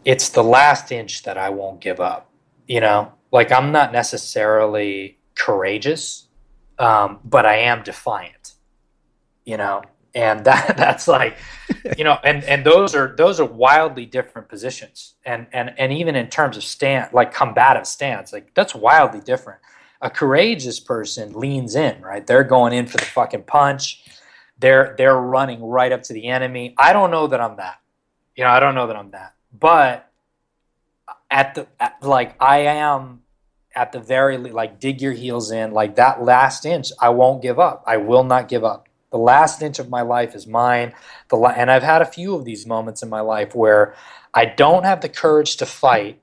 it's the last inch that I won't give up. Like I'm not necessarily courageous, but I am defiant. And that's like, and those are wildly different positions, and even in terms of like combative stance, like that's wildly different. A courageous person leans in, right? They're going in for the fucking punch. They're running right up to the enemy. I don't know that I'm that. I don't know that I'm that. But I am at the very, like, dig your heels in, like that last inch, I won't give up. I will not give up. The last inch of my life is mine. And I've had a few of these moments in my life where I don't have the courage to fight,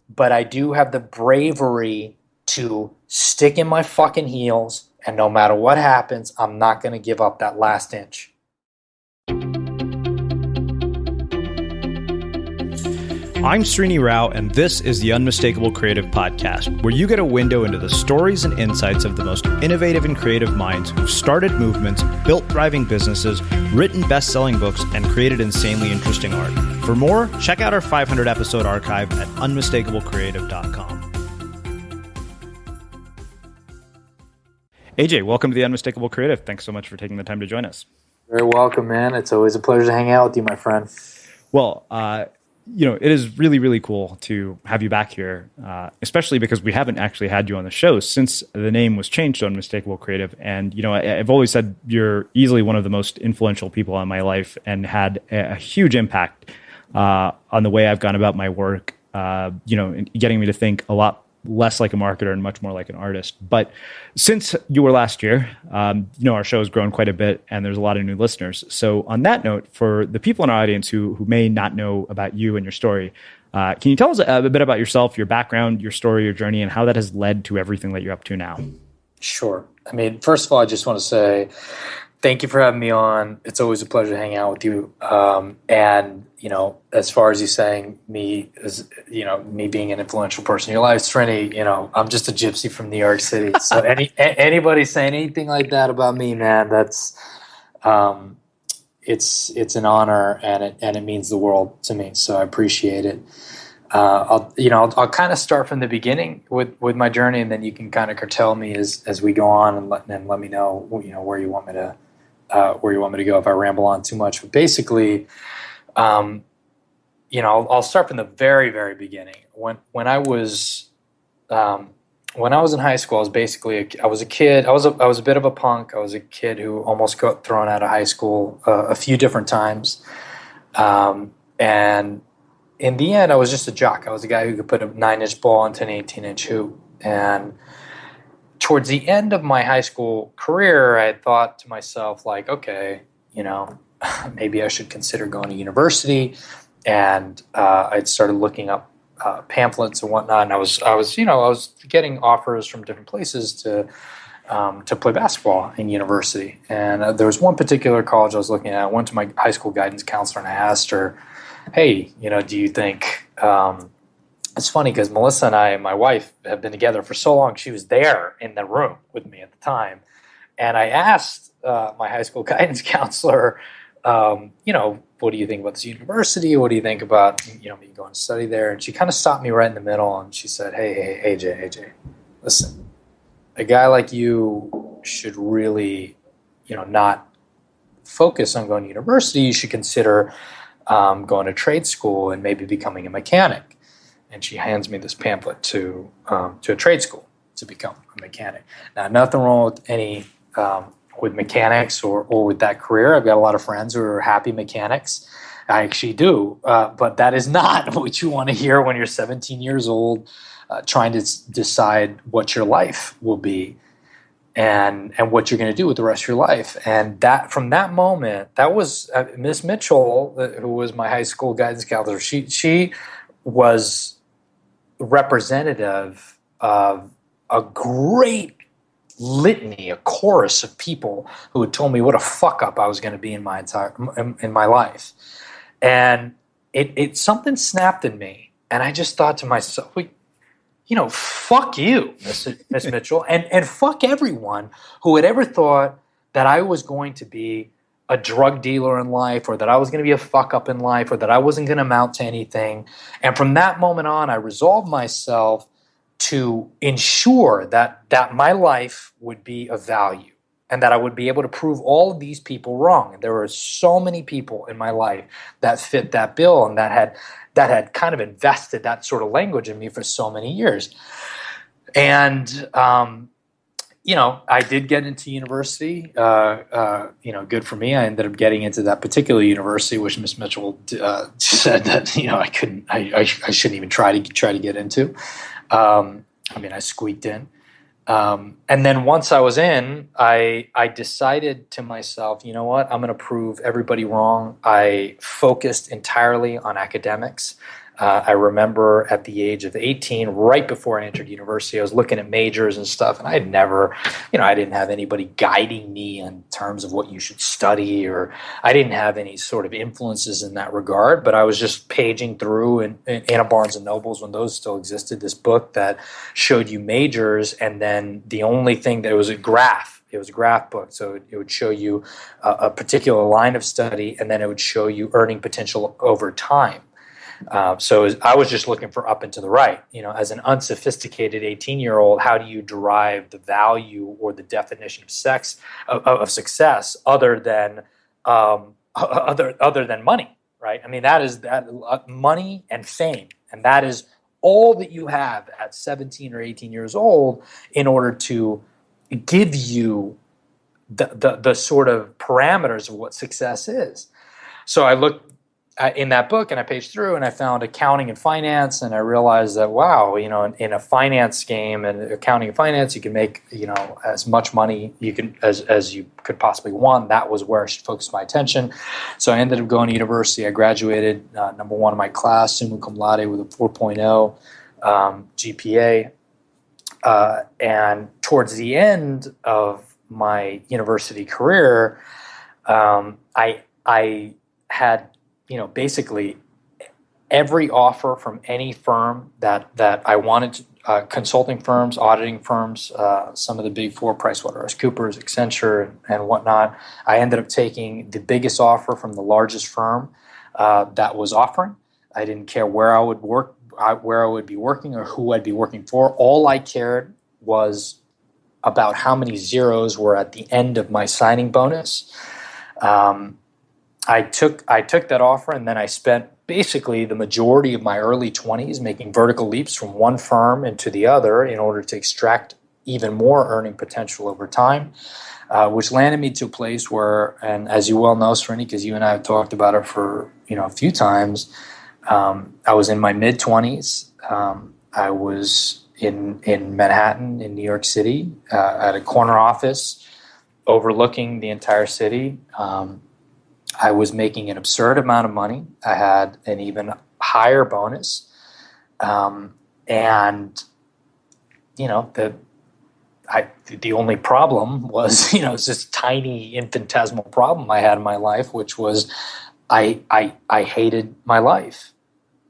but I do have the bravery to stick in my fucking heels, and no matter what happens, I'm not going to give up that last inch. I'm Srini Rao, and this is the Unmistakable Creative Podcast, where you get a window into the stories and insights of the most innovative and creative minds who've started movements, built thriving businesses, written best-selling books, and created insanely interesting art. For more, check out our 500-episode archive at unmistakablecreative.com. AJ, welcome to the Unmistakable Creative. Thanks so much for taking the time to join us. Very welcome, man. It's always a pleasure to hang out with you, my friend. Well, it is really, really cool to have you back here, especially because we haven't actually had you on the show since the name was changed to Unmistakable Creative. And, I've always said you're easily one of the most influential people in my life and had a huge impact on the way I've gone about my work, getting me to think a lot less like a marketer and much more like an artist. But since you were last year, our show has grown quite a bit and there's a lot of new listeners. So on that note, for the people in our audience who may not know about you and your story, can you tell us a bit about yourself, your background, your story, your journey, and how that has led to everything that you're up to now? Sure. I mean, first of all, I just want to say thank you for having me on. It's always a pleasure to hang out with you. And, as far as you saying me being an influential person in your life, Srini, I'm just a gypsy from New York City. So anybody saying anything like that about me, man, that's, it's an honor and it means the world to me. So I appreciate it. I'll kind of start from the beginning with my journey, and then you can kind of curtail me as we go on and let me know, where you want me to go if I ramble on too much. But basically, I'll start from the very, very beginning. When I was in high school, I was a kid. I was a bit of a punk. I was a kid who almost got thrown out of high school a few different times, and in the end, I was just a jock. I was a guy who could put a 9-inch ball into an 18-inch hoop. And towards the end of my high school career, I thought to myself, like, okay, maybe I should consider going to university. And I'd started looking up pamphlets and whatnot. And I was getting offers from different places to play basketball in university. And there was one particular college I was looking at. I went to my high school guidance counselor and I asked her, hey, do you think, it's funny because Melissa and I, my wife, have been together for so long. She was there in the room with me at the time. And I asked my high school guidance counselor, what do you think about this university? What do you think about, me going to study there? And she kind of stopped me right in the middle and she said, hey, AJ, listen, a guy like you should really, not focus on going to university. You should consider going to trade school and maybe becoming a mechanic. And she hands me this pamphlet to a trade school to become a mechanic. Now, nothing wrong with with mechanics or with that career. I've got a lot of friends who are happy mechanics. I actually do, but that is not what you want to hear when you're 17 years old, trying to decide what your life will be and what you're going to do with the rest of your life. And that from that moment, that was Miss Mitchell, who was my high school guidance counselor. She was representative of a great litany, a chorus of people who had told me what a fuck up I was going to be in my life. And it something snapped in me, and I just thought to myself, fuck you, Miss Mitchell, and fuck everyone who had ever thought that I was going to be a drug dealer in life, or that I was going to be a fuck up in life, or that I wasn't going to amount to anything. And from that moment on, I resolved myself to ensure that my life would be of value and that I would be able to prove all of these people wrong. And there were so many people in my life that fit that bill and that had kind of invested that sort of language in me for so many years. And I did get into university. Good for me. I ended up getting into that particular university, which Miss Mitchell said that I couldn't. I shouldn't even try to get into. I squeaked in. And then once I was in, I decided to myself, you know what? I'm going to prove everybody wrong. I focused entirely on academics. I remember at the age of 18, right before I entered university, I was looking at majors and stuff, and I had never, I didn't have anybody guiding me in terms of what you should study, or I didn't have any sort of influences in that regard, but I was just paging through in a Barnes & Nobles, when those still existed, this book that showed you majors, and then the only thing that was a graph. It was a graph book, so it would show you a particular line of study, and then it would show you earning potential over time. So I was just looking for up and to the right. As an unsophisticated 18-year-old, how do you derive the value or the definition of success other than money, right? I mean, that is money and fame, and that is all that you have at 17 or 18 years old in order to give you the sort of parameters of what success is. So I looked in that book and I paged through and I found accounting and finance, and I realized that, wow, in a finance game and accounting and finance, you can make, as much money as you could possibly want. That was where I should focus my attention. So I ended up going to university. I graduated number one in my class, summa cum laude, with a 4.0 GPA. And towards the end of my university career, I had basically every offer from any firm that I wanted to, consulting firms, auditing firms, some of the big four, PricewaterhouseCoopers, Accenture, and whatnot. I ended up taking the biggest offer from the largest firm that was offering. I didn't care where I would work, where I would be working, or who I'd be working for. All I cared was about how many zeros were at the end of my signing bonus. I took that offer, and then I spent basically the majority of my early 20s making vertical leaps from one firm into the other in order to extract even more earning potential over time, which landed me to a place where, and as you well know, Srini, because you and I have talked about it for a few times, I was in my mid-20s. I was in Manhattan, in New York City, at a corner office overlooking the entire city. I was making an absurd amount of money. I had an even higher bonus. The only problem was, it's this tiny infinitesimal problem I had in my life, which was I hated my life.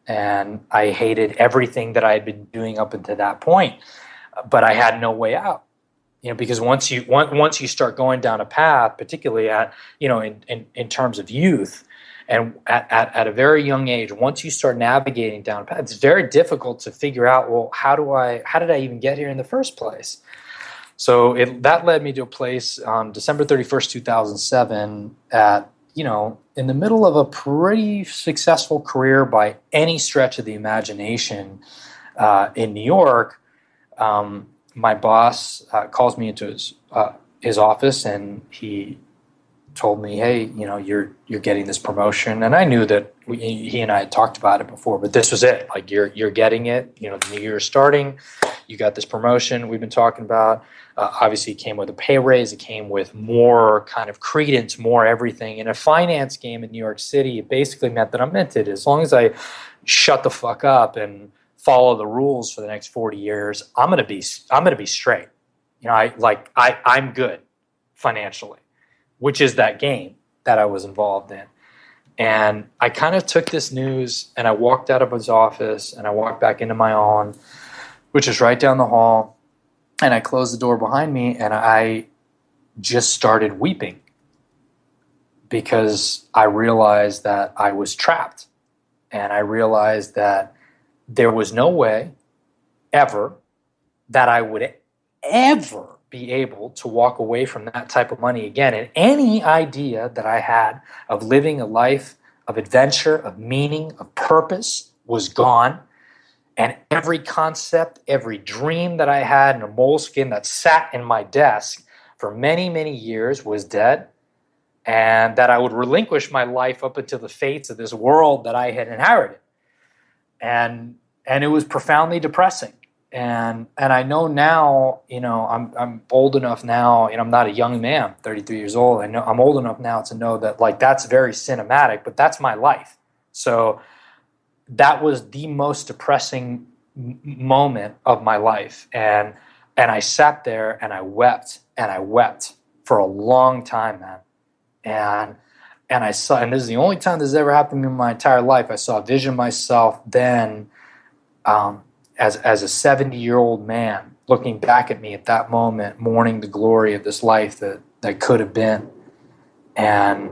And I hated everything that I had been doing up until that point. But I had no way out. Because once you start going down a path, particularly at in terms of youth, and at a very young age, once you start navigating down a path, it's very difficult to figure out, well, how did I even get here in the first place? So that led me to a place on December 31st, 2007, at in the middle of a pretty successful career by any stretch of the imagination in New York. My boss calls me into his office, and he told me, "Hey, you're getting this promotion." And I knew that he and I had talked about it before, but this was it. Like, you're getting it. The new year is starting. You got this promotion we've been talking about. Obviously, it came with a pay raise. It came with more kind of credence, more everything. In a finance game in New York City, it basically meant that I'm minted. As long as I shut the fuck up and follow the rules for the next 40 years, I'm gonna be straight. I'm good financially, which is that game that I was involved in. And I kind of took this news and I walked out of his office and I walked back into my own, which is right down the hall, and I closed the door behind me and I just started weeping because I realized that I was trapped. And I realized that there was no way ever that I would ever be able to walk away from that type of money again. And any idea that I had of living a life of adventure, of meaning, of purpose was gone. And every concept, every dream that I had in a moleskin that sat in my desk for many, many years was dead. And that I would relinquish my life up into the fates of this world that I had inherited. And it was profoundly depressing. And I know now, I'm old enough now, I'm not a young man, I'm 33 years old. I know I'm old enough now to know that, like, that's very cinematic, but that's my life. So that was the most depressing moment of my life. And I sat there and I wept for a long time, man. And I saw, and this is the only time this has ever happened to me in my entire life. I saw a vision of myself then, as a 70-year-old man looking back at me at that moment, mourning the glory of this life that could have been, and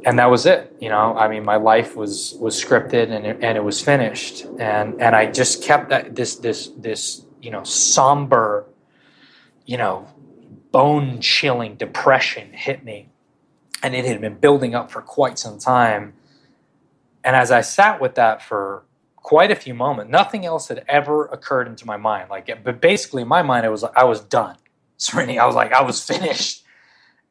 that was it. My life was scripted and it was finished, and I just kept that this somber, bone chilling depression hit me. And it had been building up for quite some time. And as I sat with that for quite a few moments, nothing else had ever occurred into my mind. But basically in my mind, I was done. Srini, I was finished.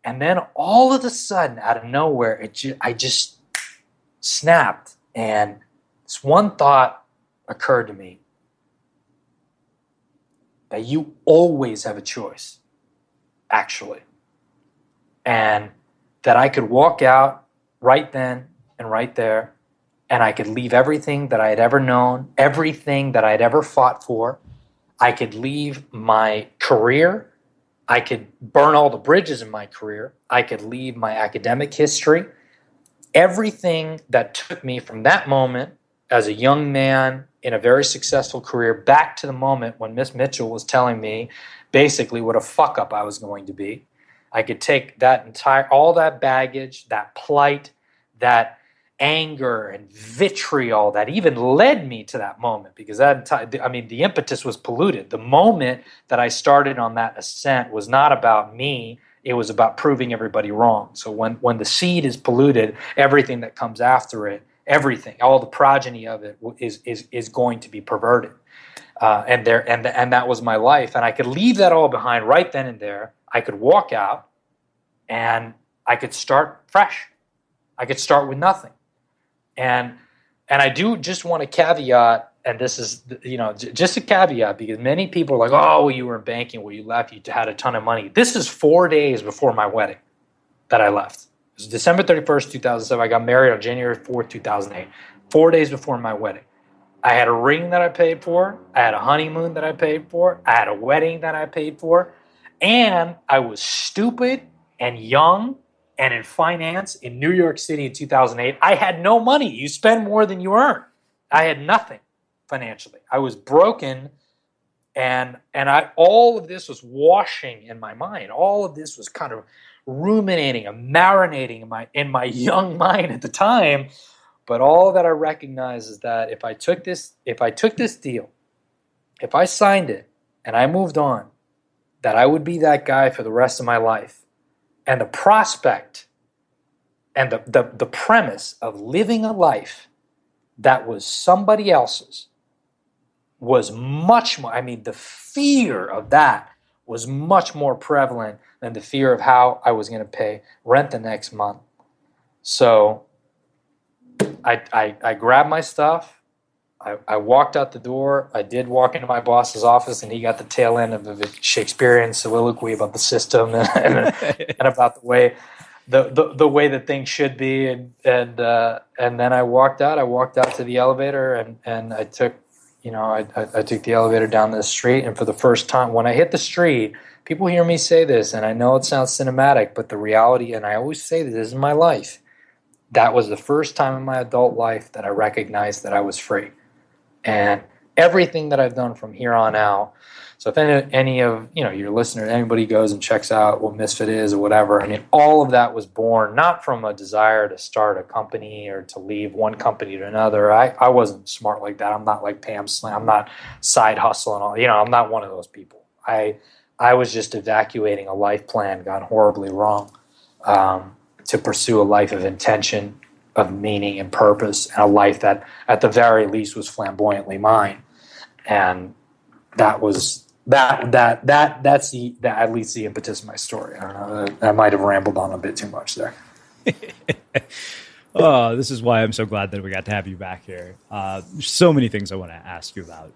And then all of a sudden, out of nowhere, I just snapped. And this one thought occurred to me, that you always have a choice, actually. And that I could walk out right then and right there, and I could leave everything that I had ever known, everything that I had ever fought for. I could leave my career. I could burn all the bridges in my career. I could leave my academic history. Everything that took me from that moment as a young man in a very successful career back to the moment when Miss Mitchell was telling me basically what a fuck up I was going to be. I could take all that baggage, that plight, that anger and vitriol that even led me to that moment, because the impetus was polluted. The moment that I started on that ascent was not about me. It was about proving everybody wrong. So when the seed is polluted, everything that comes after it, everything, all the progeny of it is going to be perverted. And that was my life. And I could leave that all behind right then and there. I could walk out and I could start fresh. I could start with nothing. And I do just want to caveat, and this is, just a caveat, because many people are like, oh, well, you were in banking, well, you left, you had a ton of money. This is 4 days before my wedding that I left. It was December 31st, 2007. I got married on January 4th, 2008. 4 days before my wedding. I had a ring that I paid for. I had a honeymoon that I paid for. I had a wedding that I paid for. And I was stupid and young and in finance in New York City in 2008. I had no money. You spend more than you earn. I had nothing financially. I was broken, and all of this was washing in my mind. All of this was kind of ruminating and marinating in my young mind at the time. But all that I recognize is that if I took this deal, if I signed it and I moved on, that I would be that guy for the rest of my life. And the prospect and the premise of living a life that was somebody else's was much more, the fear of that was much more prevalent than the fear of how I was going to pay rent the next month. So I grabbed my stuff. I walked out the door. I did walk into my boss's office, and he got the tail end of a Shakespearean soliloquy about the system and about the way that things should be. And then I walked out. I walked out to the elevator, and I took I took the elevator down the street. And for the first time, when I hit the street, people hear me say this, and I know it sounds cinematic, but the reality, and I always say this is my life. That was the first time in my adult life that I recognized that I was free. And everything that I've done from here on out. So if any of your listeners, anybody goes and checks out what Misfit is or whatever, I mean, all of that was born not from a desire to start a company or to leave one company to another. I wasn't smart like that. I'm not like Pam Slam. I'm not side hustling all. I'm not one of those people. I was just evacuating a life plan gone horribly wrong, to pursue a life of intention, of meaning and purpose, and a life that at the very least was flamboyantly mine. And that was that's at least the impetus of my story. I don't know. I might have rambled on a bit too much there. Oh, this is why I'm so glad that we got to have you back here. There's so many things I want to ask you about.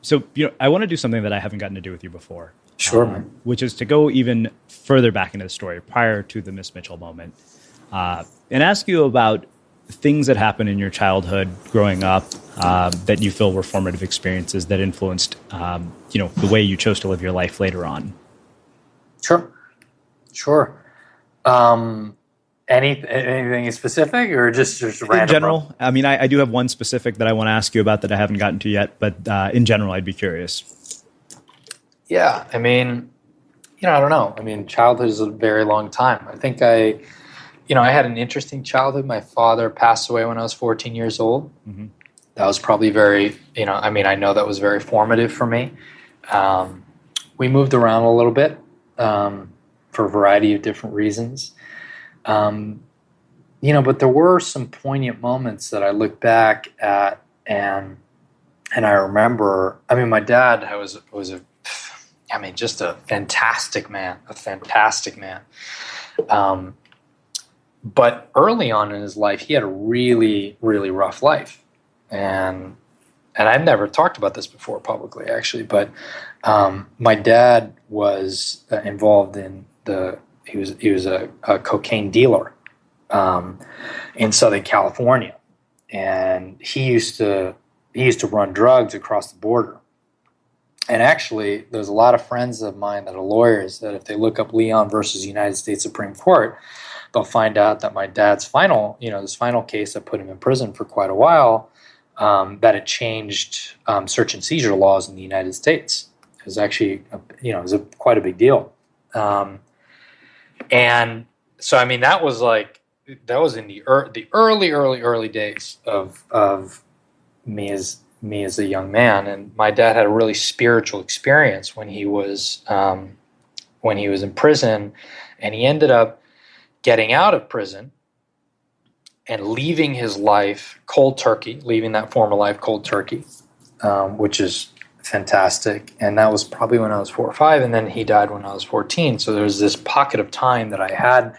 So I want to do something that I haven't gotten to do with you before. Sure, man. Which is to go even further back into the story, prior to the Miss Mitchell moment, and ask you about things that happened in your childhood growing up, that you feel were formative experiences that influenced, the way you chose to live your life later on. Sure. Anything specific, or just random? In general, I mean, I do have one specific that I want to ask you about that I haven't gotten to yet, but in general, I'd be curious. Yeah, I mean, I don't know. I mean, childhood is a very long time. I think I had an interesting childhood. My father passed away when I was 14 years old. Mm-hmm. That was probably very, I know that was very formative for me. We moved around a little bit for a variety of different reasons. But there were some poignant moments that I look back at, and I remember, my dad was just a fantastic man. But early on in his life, he had a really, really rough life. And I've never talked about this before publicly, actually, but my dad was involved in he was a cocaine dealer in Southern California. And he used to run drugs across the border. And actually, there's a lot of friends of mine that are lawyers that if they look up Leon versus United States Supreme Court, they'll find out that my dad's this final case that put him in prison for quite a while, that it changed search and seizure laws in the United States. It was actually, quite a big deal. And so, that was in the early days of me as a young man. And my dad had a really spiritual experience when he was in prison, and he ended up getting out of prison and leaving his life cold turkey, leaving that former life cold turkey, which is fantastic. And that was probably when I was 4 or 5, and then he died when I was 14. So there was this pocket of time that I had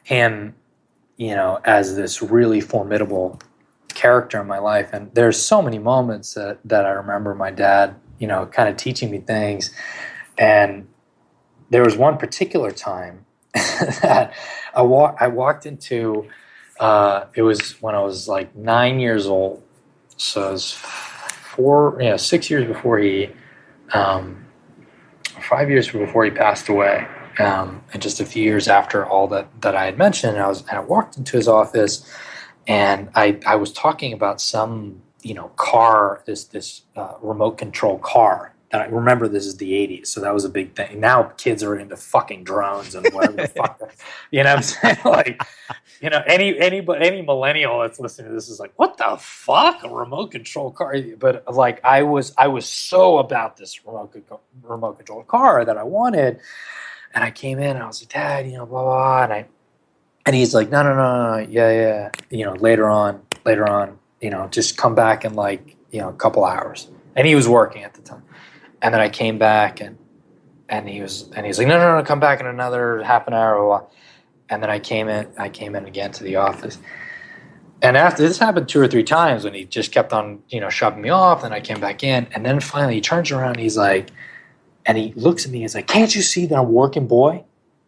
him, as this really formidable character in my life. And there's so many moments that I remember my dad, kind of teaching me things. And there was one particular time that I walked into, it was when I was like 9 years old. So it was 6 years before 5 years before he passed away. And just a few years after all that I had mentioned, and I walked into his office, and I was talking about some car, this remote control car. And I remember this is the 80s, so that was a big thing. Now kids are into fucking drones and whatever the fuck. You know what I'm saying? Like, any millennial that's listening to this is like, what the fuck? A remote control car? But like, I was so about this remote control car that I wanted. And I came in and I was like, Dad, blah, blah. And he's like, no. Yeah. Later on, just come back in like, a couple hours. And he was working at the time. And then I came back and he's like, no, come back in another half an hour. Blah, blah. And then I came in again to the office. And after this happened 2 or 3 times when he just kept on, shoving me off. And I came back in, and then finally he turns around and he's like, and he looks at me and he's like, can't you see that I'm working, boy?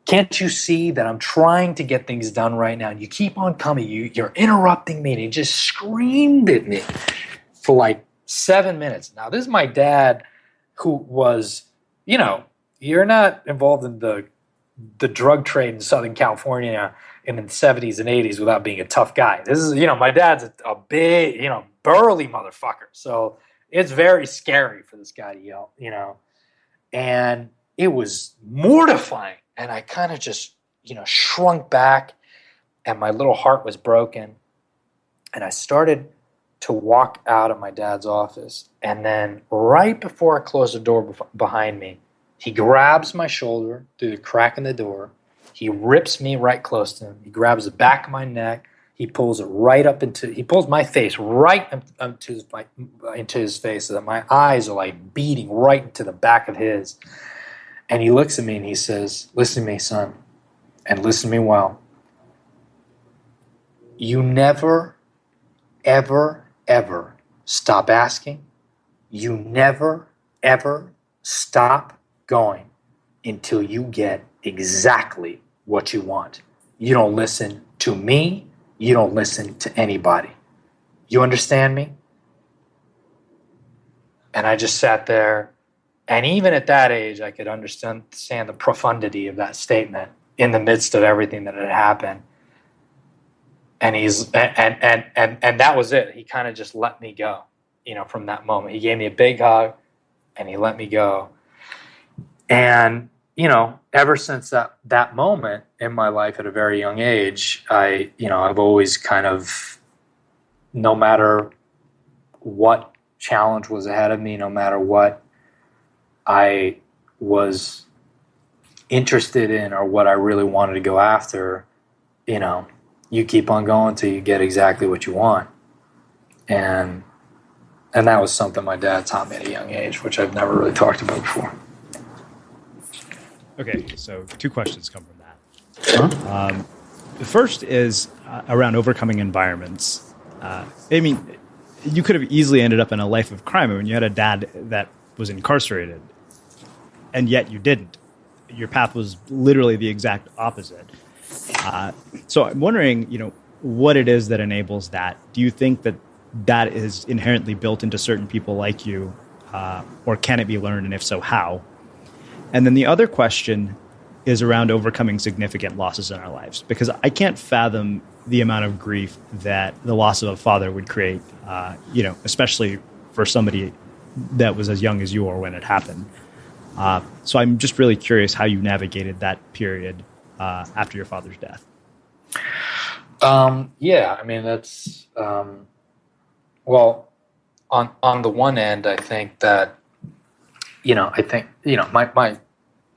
Can't you see that I'm trying to get things done right now? And you keep on coming. You're interrupting me. And he just screamed at me for like 7 minutes. Now, this is my dad, who was, you're not involved in the drug trade in Southern California in the 70s and 80s without being a tough guy. This is, my dad's a big, burly motherfucker. So It's very scary for this guy to yell, you know. And it was mortifying. And I kind of just, you know, shrunk back, and my little heart was broken. And I started to walk out of my dad's office. And then right before I closed the door behind me, he grabs my shoulder through the crack in the door. He rips me right close to him. He grabs the back of my neck. He pulls my face right into his face so that my eyes are like beating right into the back of his. And he looks at me and he says, "Listen to me, son, and listen to me well. You never, ever, ever stop asking. You never, ever stop going until you get exactly what you want. You don't listen to me. You don't listen to anybody. You understand me?" And I just sat there. And even at that age, I could understand the profundity of that statement in the midst of everything that had happened. And and that was it. He kind of just let me go, you know, from that moment. He gave me a big hug and he let me go. And, you know, ever since that moment in my life at a very young age, I've always kind of, no matter what challenge was ahead of me, no matter what I was interested in or what I really wanted to go after, you know, you keep on going till you get exactly what you want. And that was something my dad taught me at a young age, which I've never really talked about before. Okay, so 2 questions come from that. The first is around overcoming environments. I mean, you could have easily ended up in a life of crime. I mean, you had a dad that was incarcerated, and yet you didn't. Your path was literally the exact opposite. So I'm wondering, you know, what it is that enables that. Do you think that is inherently built into certain people like you, or can it be learned, and if so, how? And then the other question is around overcoming significant losses in our lives, because I can't fathom the amount of grief that the loss of a father would create, you know, especially for somebody that was as young as you were when it happened. So I'm just really curious how you navigated that period after your father's death. Yeah, I mean, that's, well, on the one end, I think that,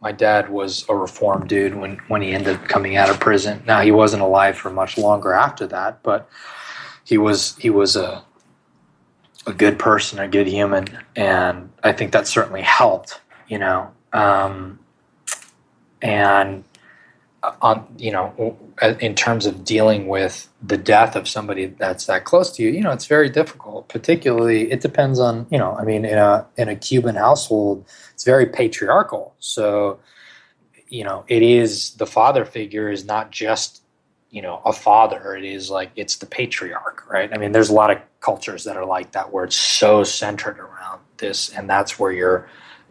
my dad was a reformed dude when he ended up coming out of prison. Now, he wasn't alive for much longer after that, but he was a good person, a good human, and I think that certainly helped, you know. And in terms of dealing with the death of somebody that's that close to you, you know, it's very difficult. Particularly, it depends on, you know, I mean, in a Cuban household, it's very patriarchal. So, you know, it is, the father figure is not just, you know, a father. It is like, it's the patriarch, right? I mean, there's a lot of cultures that are like that, where it's so centered around this, and that's where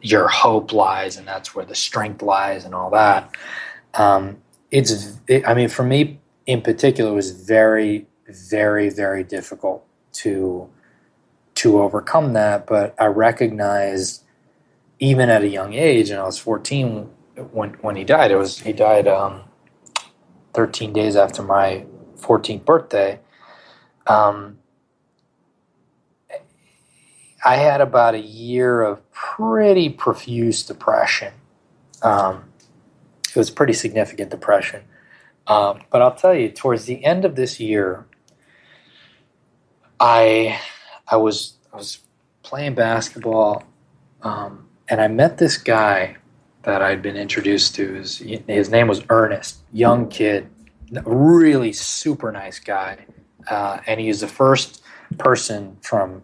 your hope lies, and that's where the strength lies, and all that. I mean, for me in particular, it was very, very, very difficult to overcome that. But I recognized, even at a young age, and I was 14 when he died. He died 13 days after my 14th birthday. I had about a year of pretty profuse depression. It was pretty significant depression. But I'll tell you, towards the end of this year, I was playing basketball, and I met this guy that I'd been introduced to. His name was Ernest, young kid, really super nice guy, and he's the first person from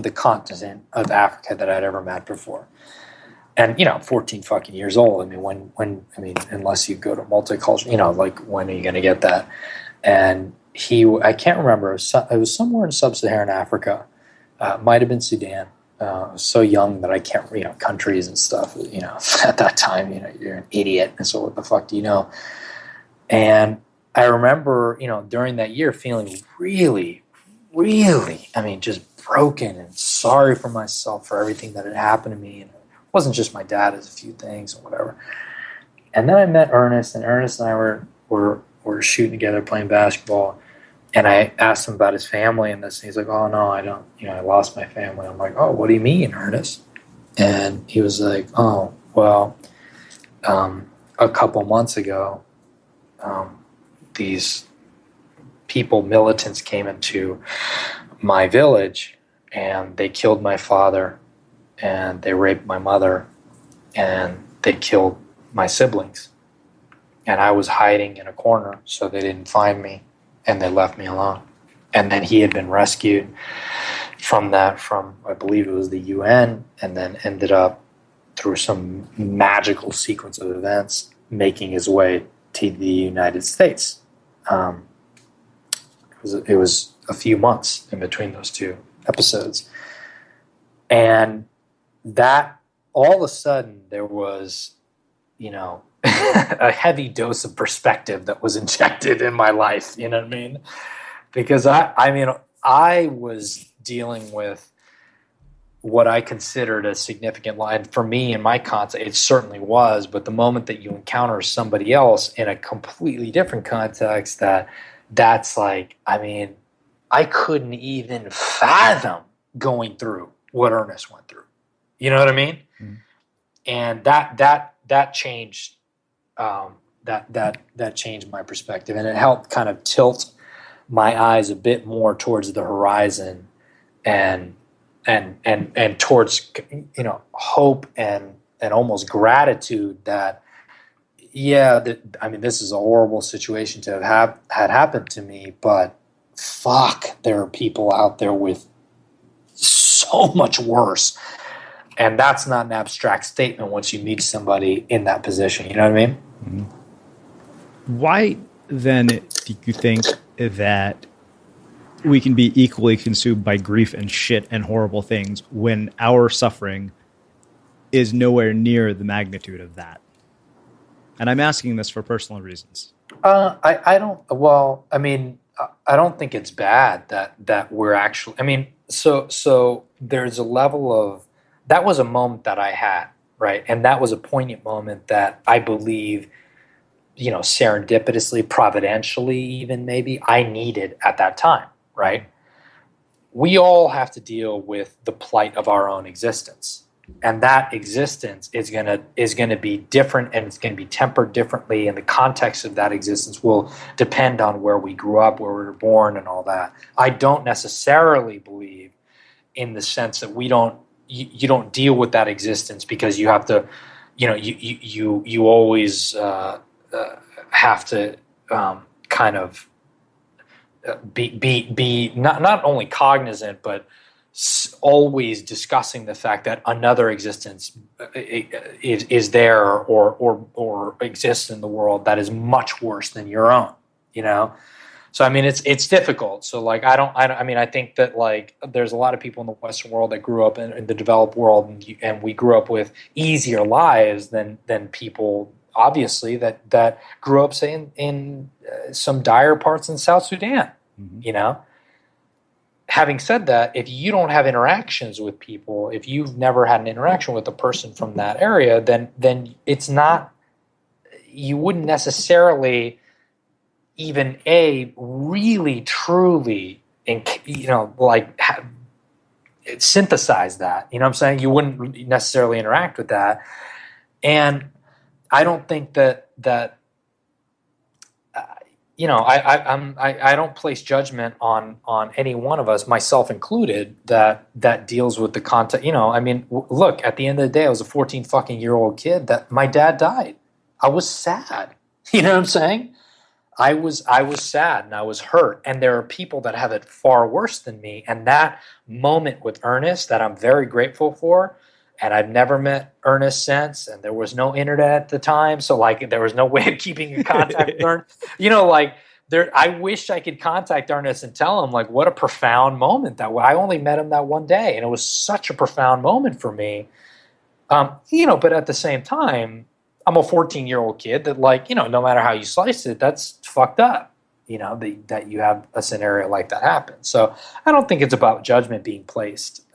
the continent of Africa that I'd ever met before. And, you know, 14 fucking years old. I mean, unless you go to multicultural, you know, like, when are you going to get that? And I can't remember. It was somewhere in sub-Saharan Africa. Might have been Sudan. I was so young that I can't, you know, countries and stuff, you know, at that time, you know, you're an idiot. And so what the fuck do you know? And I remember, you know, during that year feeling really, really, I mean, just broken and sorry for myself for everything that had happened to me. And it wasn't just my dad, it was a few things and whatever. And then I met Ernest, and Ernest and I were shooting together, playing basketball. And I asked him about his family and this. And he's like, "Oh no, I don't. I lost my family." I'm like, "Oh, what do you mean, Ernest?" And he was like, "Oh, well, a couple months ago, these militants came into my village, and they killed my father, and they raped my mother, and they killed my siblings. And I was hiding in a corner, so they didn't find me, and they left me alone." And then he had been rescued from I believe it was the UN, and then ended up through some magical sequence of events making his way to the United States. It was a few months in between those two episodes. And that all of a sudden there was, a heavy dose of perspective that was injected in my life. You know what I mean? Because I was dealing with what I considered a significant line for me in my context. It certainly was, but the moment that you encounter somebody else in a completely different context, that's like, I couldn't even fathom going through what Ernest went through. You know what I mean? Mm-hmm. And that changed that changed my perspective, and it helped kind of tilt my eyes a bit more towards the horizon and towards hope and almost gratitude that this is a horrible situation to have had happened to me, but fuck, there are people out there with so much worse. And that's not an abstract statement once you meet somebody in that position. You know what I mean? Mm-hmm. Why then do you think that we can be equally consumed by grief and shit and horrible things when our suffering is nowhere near the magnitude of that? And I'm asking this for personal reasons. I don't think it's bad that we're actually, so there's a level of, that was a moment that I had, right? And that was a poignant moment that I believe, serendipitously, providentially even maybe, I needed at that time, right? We all have to deal with the plight of our own existence. And that existence is gonna be different, and it's gonna be tempered differently, and the context of that existence will depend on where we grew up, where we were born, and all that. I don't necessarily believe in the sense that you don't deal with that existence because you have to, you always have to kind of be not only cognizant, but always discussing the fact that another existence is there or exists in the world that is much worse than your own. So it's difficult. So I think that there's a lot of people in the Western world that grew up in the developed world, and we grew up with easier lives than people obviously that grew up say in some dire parts in South Sudan. Mm-hmm. Having said that, if you don't have interactions with people, if you've never had an interaction with a person from that area, then it's not, you wouldn't necessarily even really truly synthesize that. You know what I'm saying? You wouldn't necessarily interact with that. And I don't think that I don't place judgment on any one of us, myself included, that deals with the content. Look, at the end of the day, I was a 14 fucking year old kid that my dad died. I was sad. You know what I'm saying? I was sad and I was hurt, and there are people that have it far worse than me. And that moment with Ernest that I'm very grateful for, and I've never met Ernest since, and there was no internet at the time, so there was no way of keeping in contact with Ernest. I wish I could contact Ernest and tell him what a profound moment that I only met him that one day, and it was such a profound moment for me. But at the same time, I'm a 14-year-old kid that no matter how you slice it, that's fucked up. that you have a scenario like that happen. So I don't think it's about judgment being placed,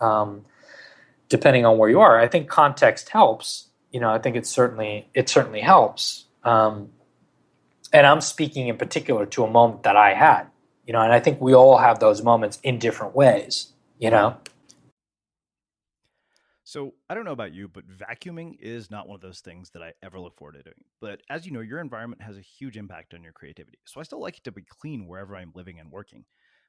depending on where you are. I think context helps. I think it certainly helps. And I'm speaking in particular to a moment that I had, and I think we all have those moments in different ways, you know. So I don't know about you, but vacuuming is not one of those things that I ever look forward to doing. But as you know, your environment has a huge impact on your creativity. So I still like it to be clean wherever I'm living and working.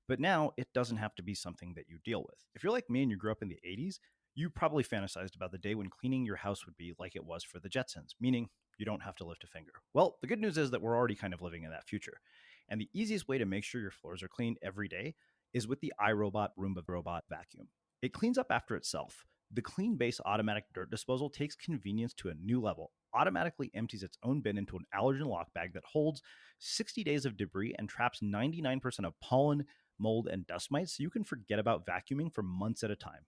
But now it doesn't have to be something that you deal with. If you're like me and you grew up in the 80s, you probably fantasized about the day when cleaning your house would be like it was for the Jetsons, meaning you don't have to lift a finger. Well, the good news is that we're already kind of living in that future. And the easiest way to make sure your floors are clean every day is with the iRobot Roomba Robot Vacuum. It cleans up after itself. The Clean Base automatic dirt disposal takes convenience to a new level, automatically empties its own bin into an allergen lock bag that holds 60 days of debris and traps 99% of pollen, mold, and dust mites so you can forget about vacuuming for months at a time.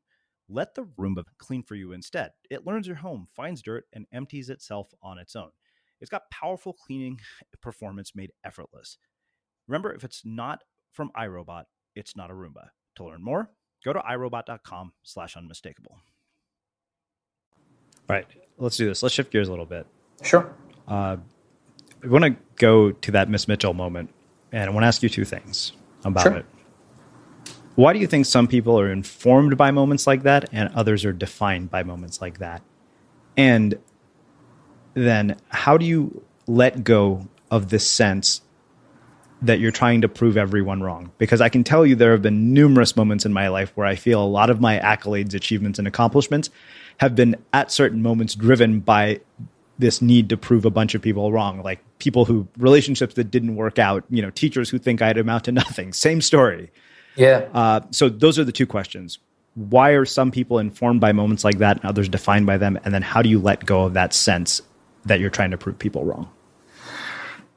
Let the Roomba clean for you instead. It learns your home, finds dirt, and empties itself on its own. It's got powerful cleaning performance made effortless. Remember, if it's not from iRobot, it's not a Roomba. To learn more, go to irobot.com/unmistakable. All right, let's do this. Let's shift gears a little bit. Sure. I want to go to that Miss Mitchell moment, and I want to ask you two things about Sure. it. Why do you think some people are informed by moments like that and others are defined by moments like that? And then how do you let go of this sense that you're trying to prove everyone wrong? Because I can tell you there have been numerous moments in my life where I feel a lot of my accolades, achievements, and accomplishments have been at certain moments driven by this need to prove a bunch of people wrong, like relationships that didn't work out, teachers who think I'd amount to nothing. Same story. Yeah. So those are the two questions. Why are some people informed by moments like that and others defined by them? And then how do you let go of that sense that you're trying to prove people wrong?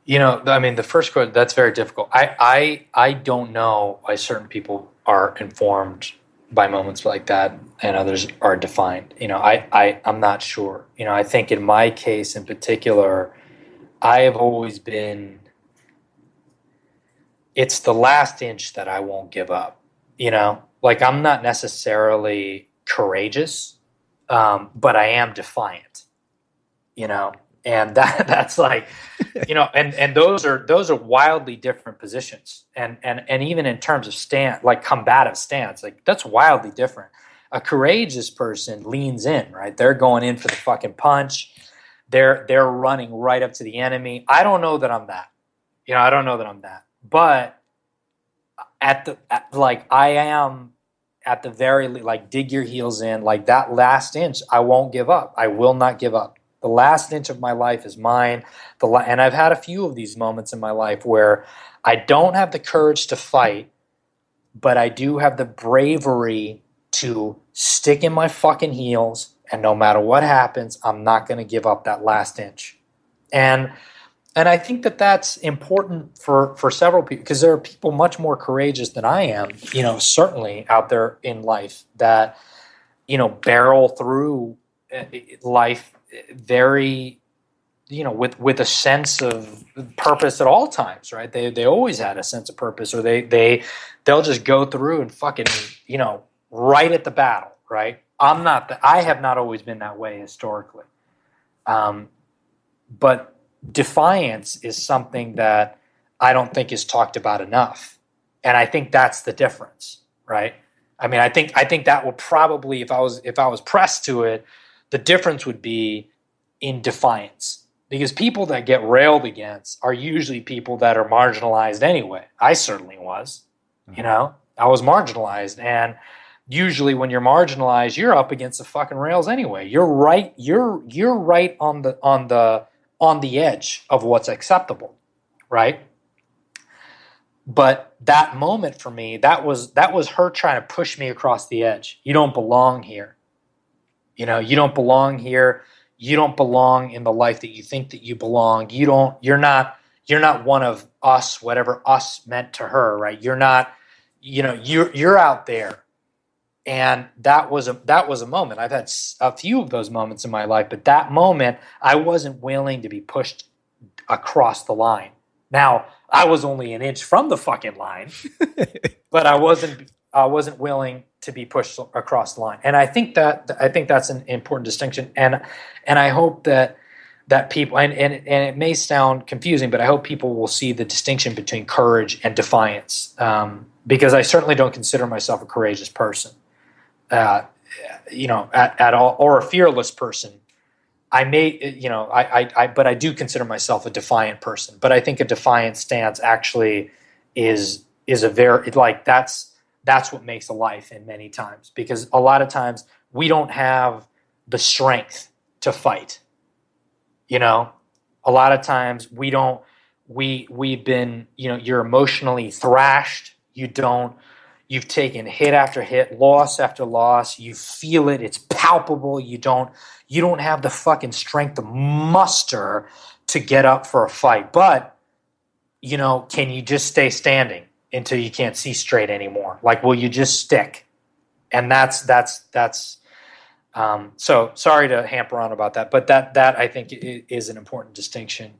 The first question, that's very difficult. I don't know why certain people are informed by moments like that and others are defined. I'm not sure. I think in my case in particular, I have always been, it's the last inch that I won't give up. Like I'm not necessarily courageous, but I am defiant, and that's like, and those are wildly different positions, and even in terms of combative stance, like that's wildly different. A courageous person leans in, right? They're going in for the fucking punch. They're running right up to the enemy. I don't know that I'm that. I don't know that I'm that. But I am at the very like dig your heels in, like that last inch. I won't give up. I will not give up. The last inch of my life is mine. And I've had a few of these moments in my life where I don't have the courage to fight, but I do have the bravery to stick in my fucking heels. And no matter what happens, I'm not going to give up that last inch. And I think that that's important for several people, because there are people much more courageous than I am, certainly out there in life that, barrel through life very, with a sense of purpose at all times, right? They always had a sense of purpose, or they'll just go through and fucking, right at the battle, right? I have not always been that way historically. But defiance is something that I don't think is talked about enough. And I think that's the difference, right? I think that would probably, if I was pressed to it, the difference would be in defiance. Because people that get railed against are usually people that are marginalized anyway. I certainly was. I was marginalized, and usually when you're marginalized, you're up against the fucking rails anyway. You're right on the edge of what's acceptable, right? But that moment for me, that was her trying to push me across the edge. You don't belong here. You don't belong here. You don't belong in the life that you think that you belong. You're not one of us, whatever us meant to her, right? You're not, you're out there. And that was a moment. I've had a few of those moments in my life, but that moment I wasn't willing to be pushed across the line. Now, I was only an inch from the fucking line, but I wasn't willing to be pushed across the line. And I think that's an important distinction. And I hope that people, and it may sound confusing, but I hope people will see the distinction between courage and defiance, because I certainly don't consider myself a courageous person, at all, or a fearless person. I may, but I do consider myself a defiant person. But I think a defiant stance actually is a very, like, that's what makes a life in many times, because a lot of times we don't have the strength to fight. A lot of times we've been, you're emotionally thrashed. You've taken hit after hit, loss after loss. You feel it. It's palpable. You don't have the fucking strength to muster to get up for a fight. But, can you just stay standing until you can't see straight anymore? Like, will you just stick? And that's so sorry to hamper on about that, but that I think is an important distinction.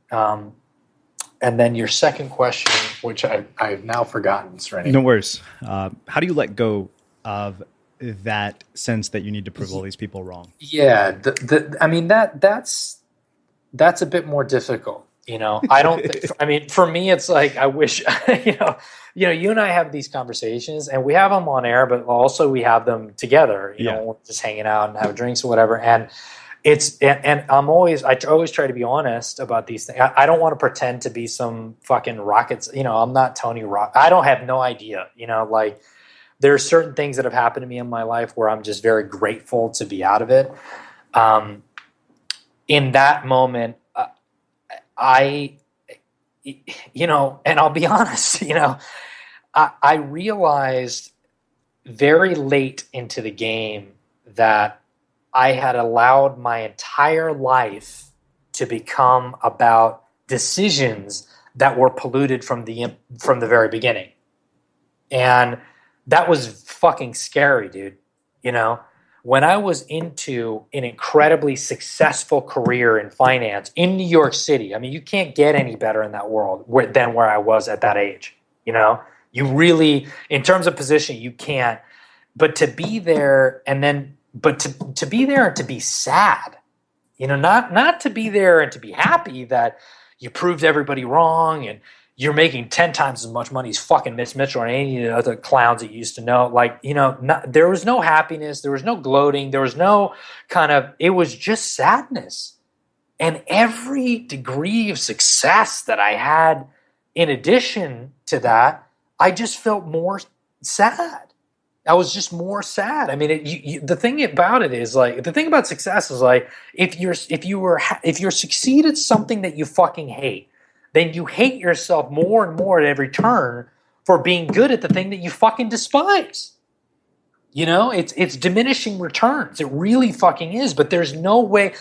And then your second question, which I've now forgotten, Srini. No worries. How do you let go of that sense that you need to prove all these people wrong? Yeah, I mean that's a bit more difficult. I don't. I mean, for me, it's like I wish. You and I have these conversations, and we have them on air, but also we have them together. We're just hanging out and have drinks or whatever. And I always try to be honest about these things. I don't want to pretend to be some fucking rockets. I'm not Tony Rock. I don't have no idea. Like, there are certain things that have happened to me in my life where I'm just very grateful to be out of it. In that moment, and I'll be honest, I realized very late into the game that I had allowed my entire life to become about decisions that were polluted from the very beginning. And that was fucking scary, dude. When I was into an incredibly successful career in finance in New York City, I mean, you can't get any better in that world than where I was at that age. You really, in terms of position, you can't. But to be there to be there and to be sad, not to be there and to be happy that you proved everybody wrong and you're making 10 times as much money as fucking Miss Mitchell or any of the other clowns that you used to know. Like, there was no happiness. There was no gloating. There was no it was just sadness. And every degree of success that I had in addition to that, I just felt more sad. I was just more sad. I mean, the thing about it is, like, the thing about success is, like, if you're succeed at something that you fucking hate, then you hate yourself more and more at every turn for being good at the thing that you fucking despise. It's diminishing returns. It really fucking is. But there's no way.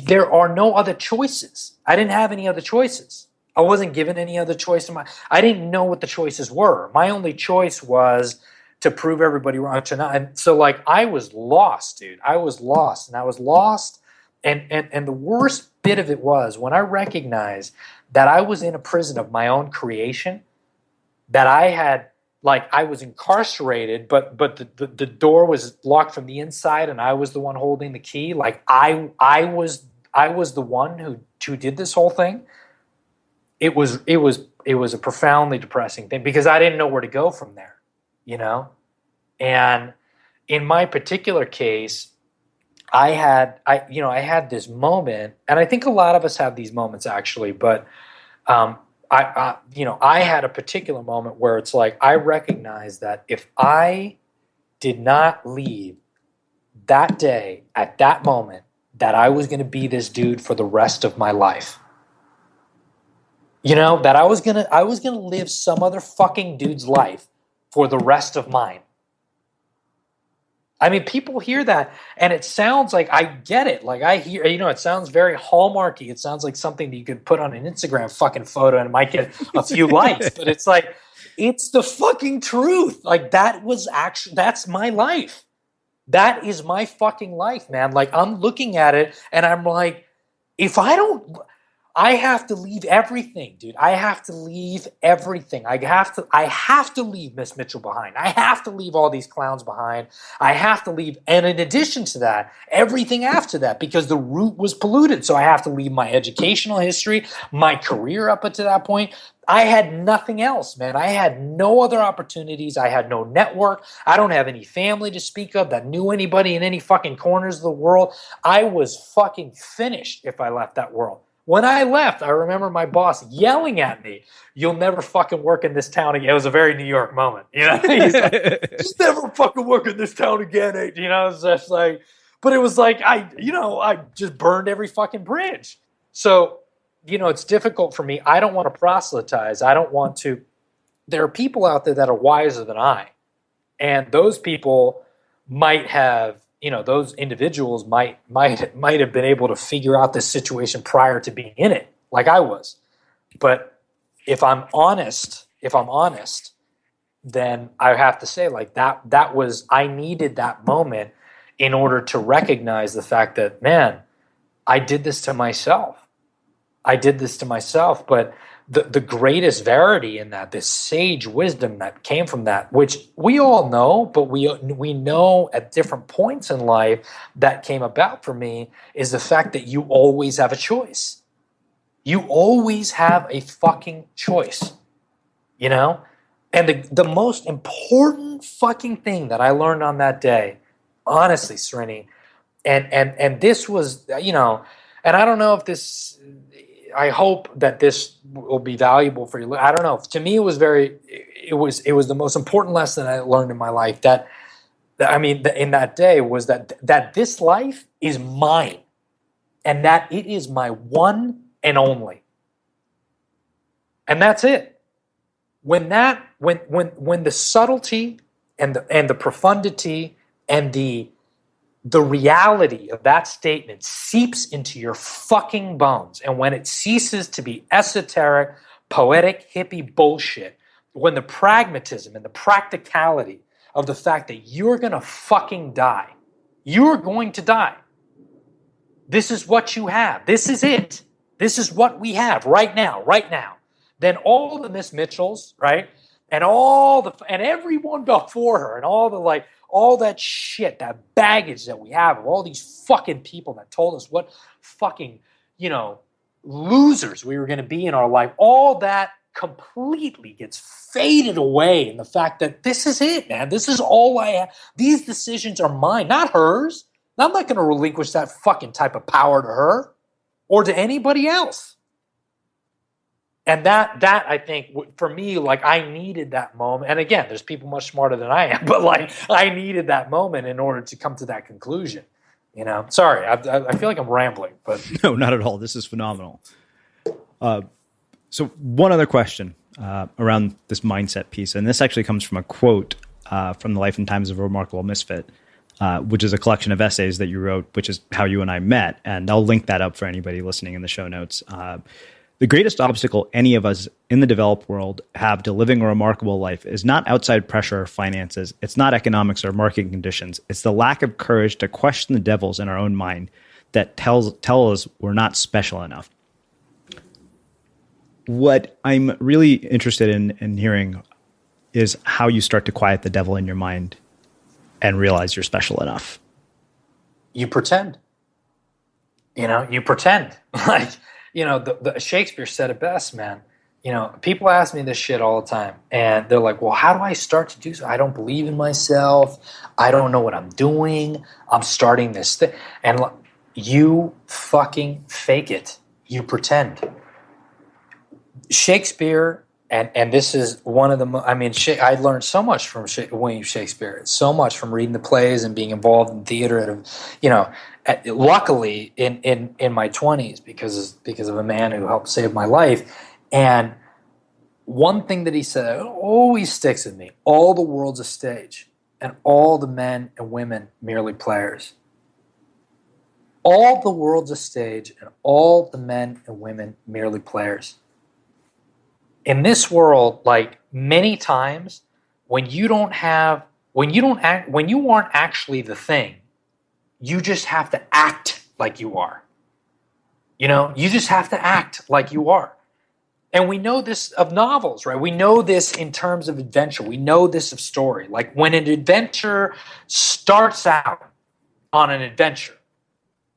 There are no other choices. I didn't have any other choices. I wasn't given any other choice. I didn't know what the choices were. My only choice was to prove everybody wrong. And so, like, I was lost, dude. I was lost. And the worst bit of it was when I recognized that I was in a prison of my own creation, that I was incarcerated, but the door was locked from the inside and I was the one holding the key. Like, I was the one who did this whole thing. It was a profoundly depressing thing because I didn't know where to go from there. And in my particular case, I had this moment, and I think a lot of us have these moments actually, but I had a particular moment where it's like, I recognized that if I did not leave that day at that moment, that I was going to be this dude for the rest of my life. That I was going to live some other fucking dude's life for the rest of mine. I mean, people hear that, and it sounds like, I get it. Like, I hear, it sounds very Hallmarky. It sounds like something that you could put on an Instagram fucking photo and it might get a few likes. But it's like, it's the fucking truth. Like, that's my life. That is my fucking life, man. Like, I'm looking at it, and I'm like, I have to leave everything, dude. I have to leave everything. I have to leave Miss Mitchell behind. I have to leave all these clowns behind. I have to leave, and in addition to that, everything after that, because the root was polluted. So I have to leave my educational history, my career up until that point. I had nothing else, man. I had no other opportunities. I had no network. I don't have any family to speak of that knew anybody in any fucking corners of the world. I was fucking finished if I left that world. When I left, I remember my boss yelling at me, "You'll never fucking work in this town again." It was a very New York moment. You know, he's like, "Just never fucking work in this town again." You know, it's just like, but it was like, I just burned every fucking bridge. So, it's difficult for me. I don't want to proselytize. I don't want to. There are people out there that are wiser than I. And those people might have, those individuals might have been able to figure out this situation prior to being in it, like I was. But if I'm honest, then I have to say, like, that was, I needed that moment in order to recognize the fact that, man, I did this to myself. But the greatest verity in that, this sage wisdom that came from that, which we all know, but we know at different points in life that came about for me, is the fact that you always have a choice. You always have a fucking choice, And the most important fucking thing that I learned on that day, honestly, Srini, and this was, and I don't know if this, I hope that this will be valuable for you. I don't know. To me, it was the most important lesson I learned in my life. In that day was that this life is mine, and that it is my one and only, and that's it. When the subtlety and the profundity and the reality of that statement seeps into your fucking bones, and when it ceases to be esoteric, poetic, hippie bullshit, when the pragmatism and the practicality of the fact that you're going to fucking die, you're going to die. This is what you have. This is it. This is what we have right now. Then all the Miss Mitchells, right? And and everyone before her and all that shit, that baggage that we have of all these fucking people that told us what fucking, losers we were going to be in our life, all that completely gets faded away in the fact that this is it, man. This is all I have. These decisions are mine, not hers. I'm not going to relinquish that fucking type of power to her or to anybody else. And that I think, for me, like, I needed that moment. And again, there's people much smarter than I am, but like, I needed that moment in order to come to that conclusion. Sorry, I feel like I'm rambling, but no, not at all. This is phenomenal. So one other question around this mindset piece, and this actually comes from a quote from The Life and Times of a Remarkable Misfit, which is a collection of essays that you wrote, which is how you and I met. And I'll link that up for anybody listening in the show notes. The greatest obstacle any of us in the developed world have to living a remarkable life is not outside pressure or finances. It's not economics or market conditions. It's the lack of courage to question the devils in our own mind that tell us we're not special enough. What I'm really interested in hearing is how you start to quiet the devil in your mind and realize you're special enough. You pretend. You pretend. Like, the Shakespeare said it best, man. People ask me this shit all the time, and they're like, well, how do I start to do so? I don't believe in myself. I don't know what I'm doing. I'm starting this thing. And you fucking fake it. You pretend. Shakespeare, and this is one of the, I learned so much from William Shakespeare, so much from reading the plays and being involved in theater, luckily in my 20s because of a man who helped save my life. And one thing that he said always sticks with me: all the world's a stage, and all the men and women merely players. All the world's a stage, and all the men and women merely players. In this world, like, many times when you aren't actually the thing, you just have to act like you are. You know, you just have to act like you are. And we know this of novels, right? We know this in terms of adventure. We know this of story. Like when an adventure starts out on an adventure,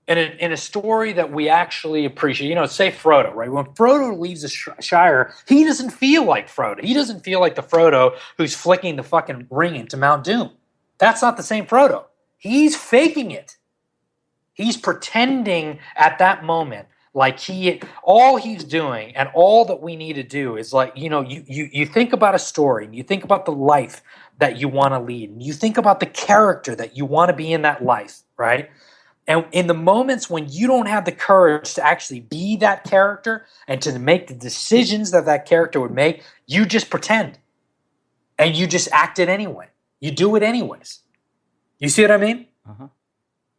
in a story that we actually appreciate, you know, say Frodo, right? When Frodo leaves the Shire, he doesn't feel like Frodo. He doesn't feel like the Frodo who's flicking the fucking ring into Mount Doom. That's not the same Frodo. He's faking it. He's pretending at that moment like all he's doing and all that we need to do is like, you know, you think about a story and you think about the life that you want to lead and you think about the character that you want to be in that life, right? And in the moments when you don't have the courage to actually be that character and to make the decisions that that character would make, you just pretend and you just act it anyway. You do it anyways. You see what I mean? Uh-huh.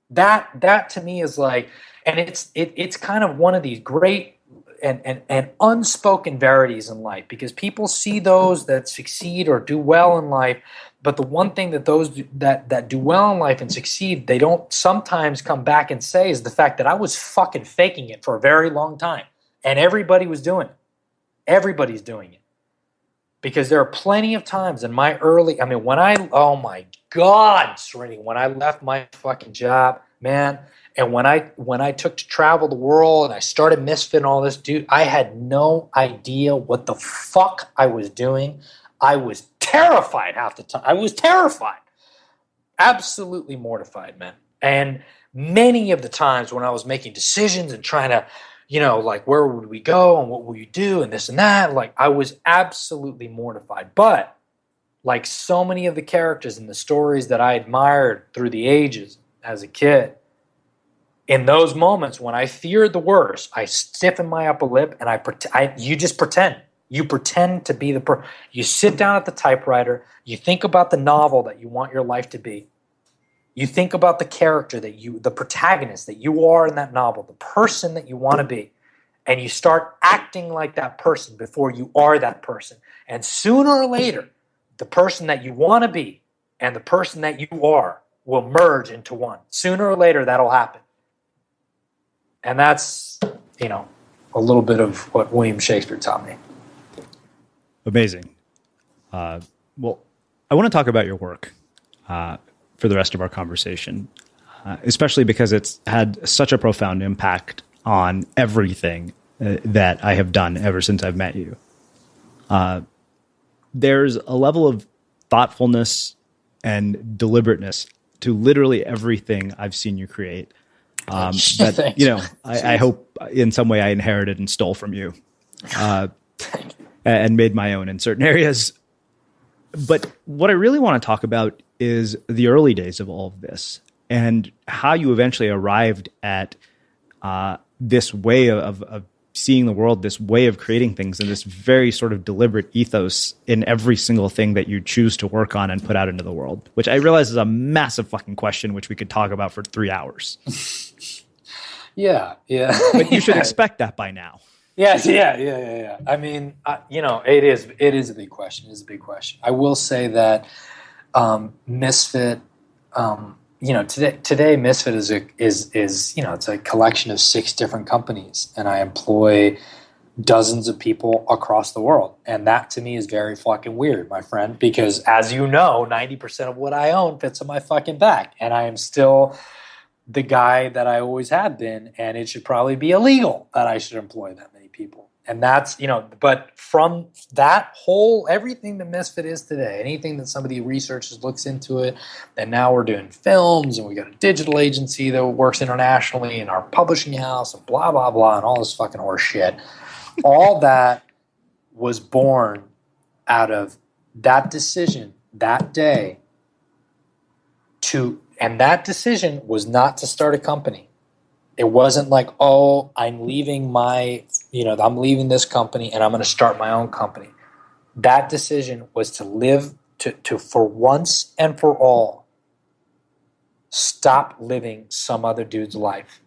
That to me is like, and it's kind of one of these great and unspoken verities in life, because people see those that succeed or do well in life, but the one thing that those that do well in life and succeed, they don't sometimes come back and say is the fact that I was fucking faking it for a very long time, and everybody was doing it. Everybody's doing it. Because there are plenty of times in my early, I mean, oh my God, Srini, when I left my fucking job, man, and when I took to travel the world and I started Misfit and all this, dude, I had no idea what the fuck I was doing. I was terrified half the time. I was terrified. Absolutely mortified, man. And many of the times when I was making decisions and trying to, you know, like, where would we go and what would we do and this and that, like, I was absolutely mortified. But like so many of the characters in the stories that I admired through the ages as a kid, in those moments when I feared the worst, I stiffen my upper lip and you just pretend. You pretend to be you sit down at the typewriter, you think about the novel that you want your life to be. You think about the character the protagonist that you are in that novel, the person that you want to be, and you start acting like that person before you are that person. And sooner or later, the person that you want to be and the person that you are will merge into one. Sooner or later, that'll happen. And that's, you know, a little bit of what William Shakespeare taught me. Amazing. Well, I want to talk about your work for the rest of our conversation, especially because it's had such a profound impact on everything that I have done ever since I've met you. There's a level of thoughtfulness and deliberateness to literally everything I've seen you create. That, you know, I hope in some way I inherited and stole from you, and made my own in certain areas. But what I really want to talk about is the early days of all of this and how you eventually arrived at this way of seeing the world, this way of creating things, and this very sort of deliberate ethos in every single thing that you choose to work on and put out into the world, which I realize is a massive fucking question, which we could talk about for 3 hours. Yeah. But you should expect that by now. Yes, yeah. I mean, you know, it is a big question. It is a big question. I will say that Misfit, you know, today Misfit is you know, it's a collection of 6 different companies, and I employ dozens of people across the world, and that to me is very fucking weird, my friend, because as you know, 90% of what I own fits on my fucking back, and I am still the guy that I always have been, and it should probably be illegal that I should employ that many people. And that's, you know, but from that whole, everything that Misfit is today, anything that somebody researches, looks into it, and now we're doing films, and we got a digital agency that works internationally, and our publishing house, and blah, blah, blah, and all this fucking horse shit. All that was born out of that decision that day and that decision was not to start a company. It wasn't like, oh, I'm leaving I'm leaving this company and I'm going to start my own company. That decision was to live, to for once and for all, stop living some other dude's life.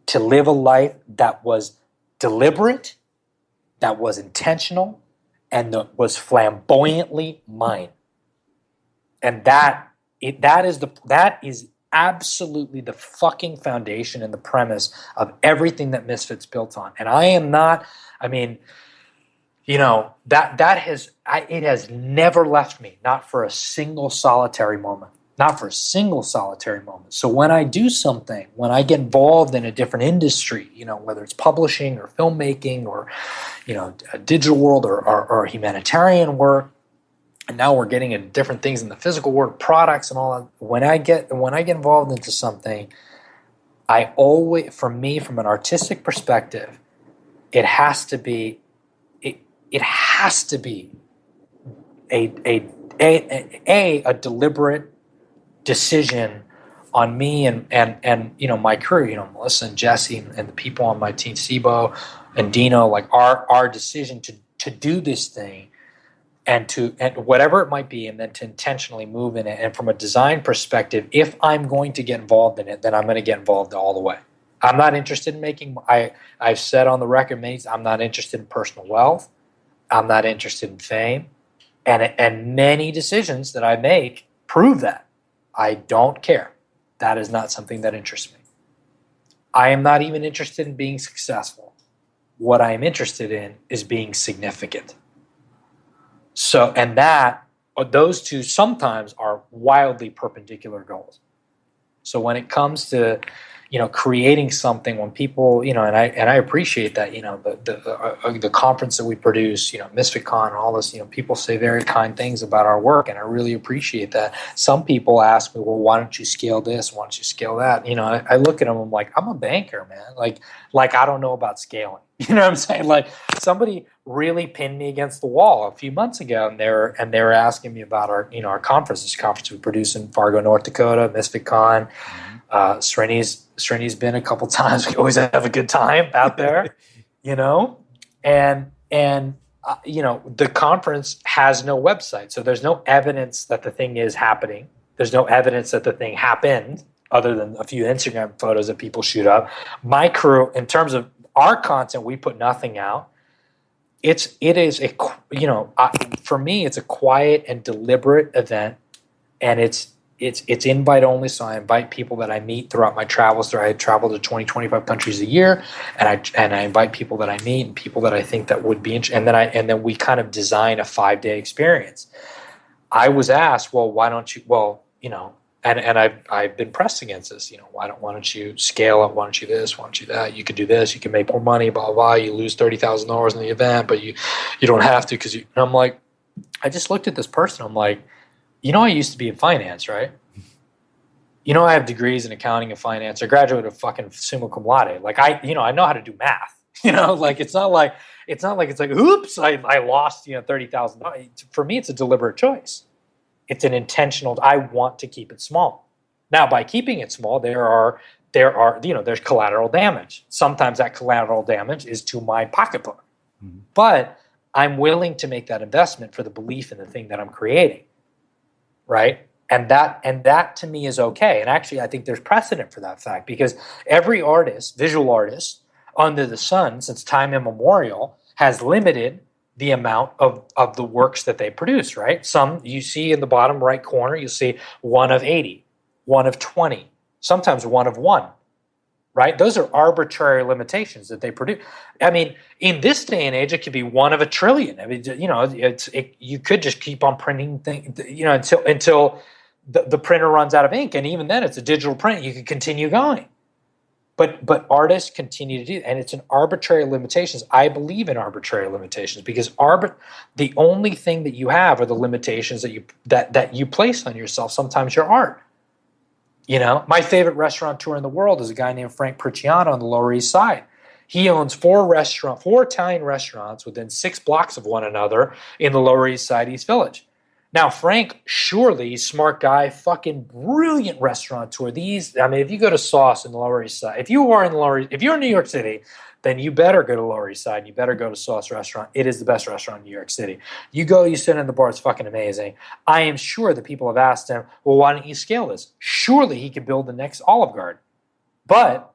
To live a life that was deliberate, that was intentional, and that was flamboyantly mine. And that is absolutely the fucking foundation and the premise of everything that Misfits built on. And I am not, I mean, it has never left me, not for a single solitary moment. Not for a single solitary moment. So when I do something, when I get involved in a different industry, whether it's publishing or filmmaking or, a digital world or humanitarian work, and now we're getting into different things in the physical world, products and all that. When I get involved into something, I always, for me, from an artistic perspective, it has to be a deliberate decision on me and my crew, Melissa and Jesse and the people on my team, Sibo and Dino, like our decision to do this thing and whatever it might be, and then to intentionally move in it. And from a design perspective, if I'm going to get involved in it, then I'm going to get involved all the way. I'm not interested in making. I've said on the record many times, I'm not interested in personal wealth. I'm not interested in fame, and many decisions that I make prove that. I don't care. That is not something that interests me. I am not even interested in being successful. What I am interested in is being significant. So, and those two sometimes are wildly perpendicular goals. So when it comes to, creating something, when people, and I appreciate that, the conference that we produce, MisfitCon and all this, people say very kind things about our work, and I really appreciate that. Some people ask me, well, why don't you scale this? Why don't you scale that? I look at them, I'm like, I'm a banker, man. Like I don't know about scaling. You know what I'm saying? Like somebody really pinned me against the wall a few months ago, and they were asking me about our conference. This conference we produce in Fargo, North Dakota, MisfitCon. Srini's been a couple times. We always have a good time out there, and the conference has no website, so there's no evidence that the thing is happening. There's no evidence that the thing happened, other than a few Instagram photos that people shoot up. My crew, in terms of our content, we put nothing out. It is for me, it's a quiet and deliberate event, and it's invite only. So I invite people that I meet throughout my travels. I travel to 20, 25 countries a year, and I invite people that I meet and people that I think that would be interested. And then we kind of design a 5-day experience. I was asked, well, why don't you? Well, and I've been pressed against this. Why don't you scale up? Why don't you this? Why don't you that? You could do this. You can make more money. Blah blah. Blah. You lose $30,000 in the event, but you don't have to because you. And I'm like, I just looked at this person. I'm like, I used to be in finance, right? I have degrees in accounting and finance. I graduated fucking summa cum laude. Like I know how to do math. Like it's not like it's like, oops, I lost $30,000. For me, it's a deliberate choice. It's an intentional. I want to keep it small. Now, by keeping it small, there's collateral damage. Sometimes that collateral damage is to my pocketbook, but I'm willing to make that investment for the belief in the thing that I'm creating, right? And that to me is okay. And actually, I think there's precedent for that fact, because every artist, visual artist, under the sun, since time immemorial, has limited the amount of the works that they produce, right? Some you see in the bottom right corner, you see 1 of 80, 1 of 20, sometimes 1 of 1, right? Those are arbitrary limitations that they produce. I mean, in this day and age, it could be 1 of a trillion. I mean, you could just keep on printing things, until the printer runs out of ink, and even then, it's a digital print. You can continue going. But artists continue to do it, and it's an arbitrary limitations. I believe in arbitrary limitations because the only thing that you have are the limitations that you place on yourself. Sometimes your art. My favorite restaurateur in the world is a guy named Frank Priciano on the Lower East Side. He owns 4 Italian restaurants within 6 blocks of one another in the Lower East Side East Village. Now, Frank, surely, smart guy, fucking brilliant restaurateur. If you go to Sauce in the Lower East Side, if you're in New York City, then you better go to Lower East Side. And you better go to Sauce Restaurant. It is the best restaurant in New York City. You go, you sit in the bar, it's fucking amazing. I am sure that people have asked him, well, why don't you scale this? Surely he could build the next Olive Garden. But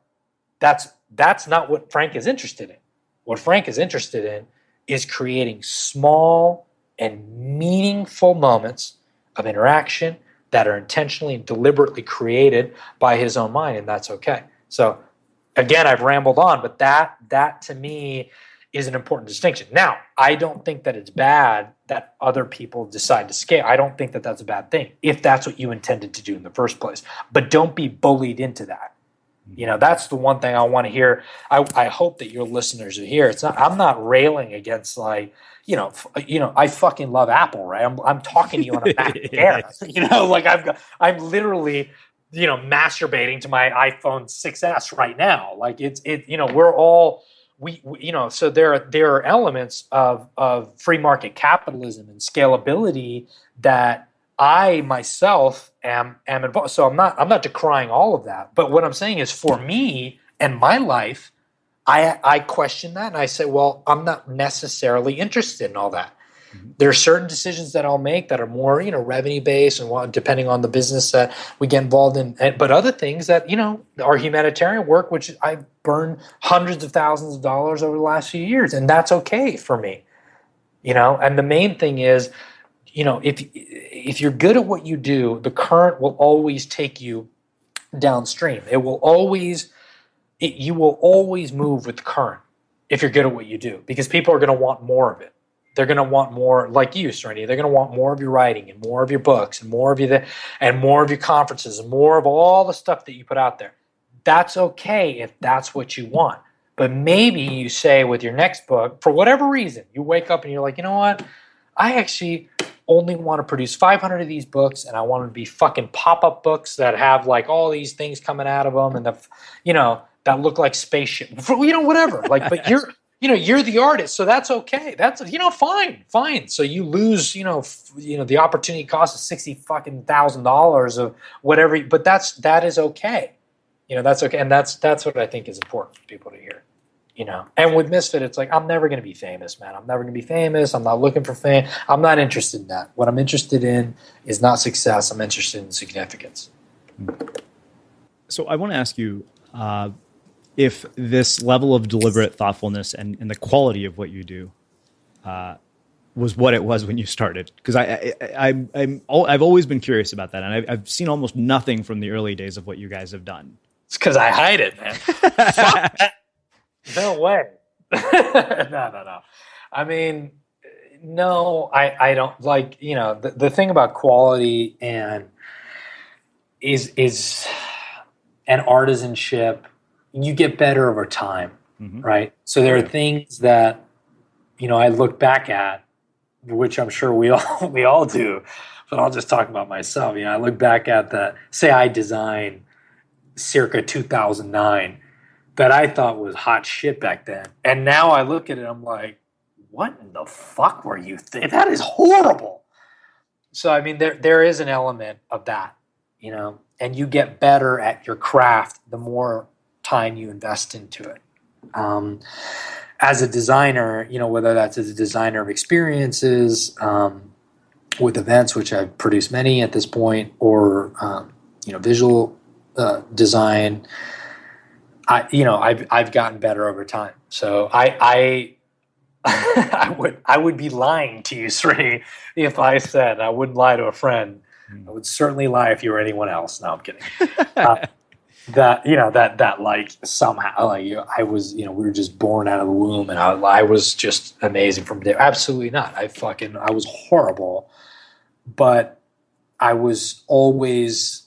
that's not what Frank is interested in. What Frank is interested in is creating small and meaningful moments of interaction, that are intentionally and deliberately created by his own mind, and that's okay. So again, I've rambled on, but that to me is an important distinction. Now, I don't think that it's bad that other people decide to scale. I don't think that that's a bad thing if that's what you intended to do in the first place. But don't be bullied into that. That's the one thing I want to hear. I hope that your listeners are here. I'm not railing against I fucking love Apple, right? I'm talking to you on a Mac Air. I'm literally, masturbating to my iPhone 6S right now. Like we're all so there are elements of free market capitalism and scalability that I myself am involved. So I'm not decrying all of that. But what I'm saying is, for me and my life, I question that, and I say, well, I'm not necessarily interested in all that. Mm-hmm. There are certain decisions that I'll make that are more, revenue based and depending on the business that we get involved in. But other things that, are humanitarian work, which I burned hundreds of thousands of dollars over the last few years, and that's okay for me. And the main thing is, if you're good at what you do, the current will always take you downstream. You will always move with the current if you're good at what you do, because people are going to want more of it. They're going to want more, like you, Srini. They're going to want more of your writing and more of your books and more of your conferences and more of all the stuff that you put out there. That's okay if that's what you want. But maybe you say with your next book, for whatever reason, you wake up and you're like, you know what? I actually only want to produce 500 of these books, and I want them to be fucking pop-up books that have like all these things coming out of them, and that look like spaceship, whatever. Like, but you're the artist, so that's okay. That's fine. So you lose, the opportunity cost of $60,000 of whatever, but that is okay. That's okay, and that's what I think is important for people to hear. And with Misfit, it's like, I'm never going to be famous, man. I'm never going to be famous. I'm not looking for fame. I'm not interested in that. What I'm interested in is not success. I'm interested in significance. So I want to ask you if this level of deliberate thoughtfulness and the quality of what you do was what it was when you started. Because I've always been curious about that. And I've seen almost nothing from the early days of what you guys have done. It's because I hide it, man. No way. No. I mean, no, I don't like, the thing about quality and is and artisanship, you get better over time, mm-hmm. right? So there are things that, I look back at, which I'm sure we all do, but I'll just talk about myself. I look back at say I designed circa 2009, that I thought was hot shit back then. And now I look at it, I'm like, what in the fuck were you thinking? That is horrible. So, I mean, there is an element of that, and you get better at your craft the more time you invest into it. As a designer, whether that's as a designer of experiences, with events, which I've produced many at this point, or, visual design, I've gotten better over time. So I would be lying to you, Sri, if I said I wouldn't lie to a friend. I would certainly lie if you were anyone else. No, I'm kidding. That like somehow like I was, we were just born out of the womb, and I was just amazing from day. Absolutely not. I was horrible, but I was always.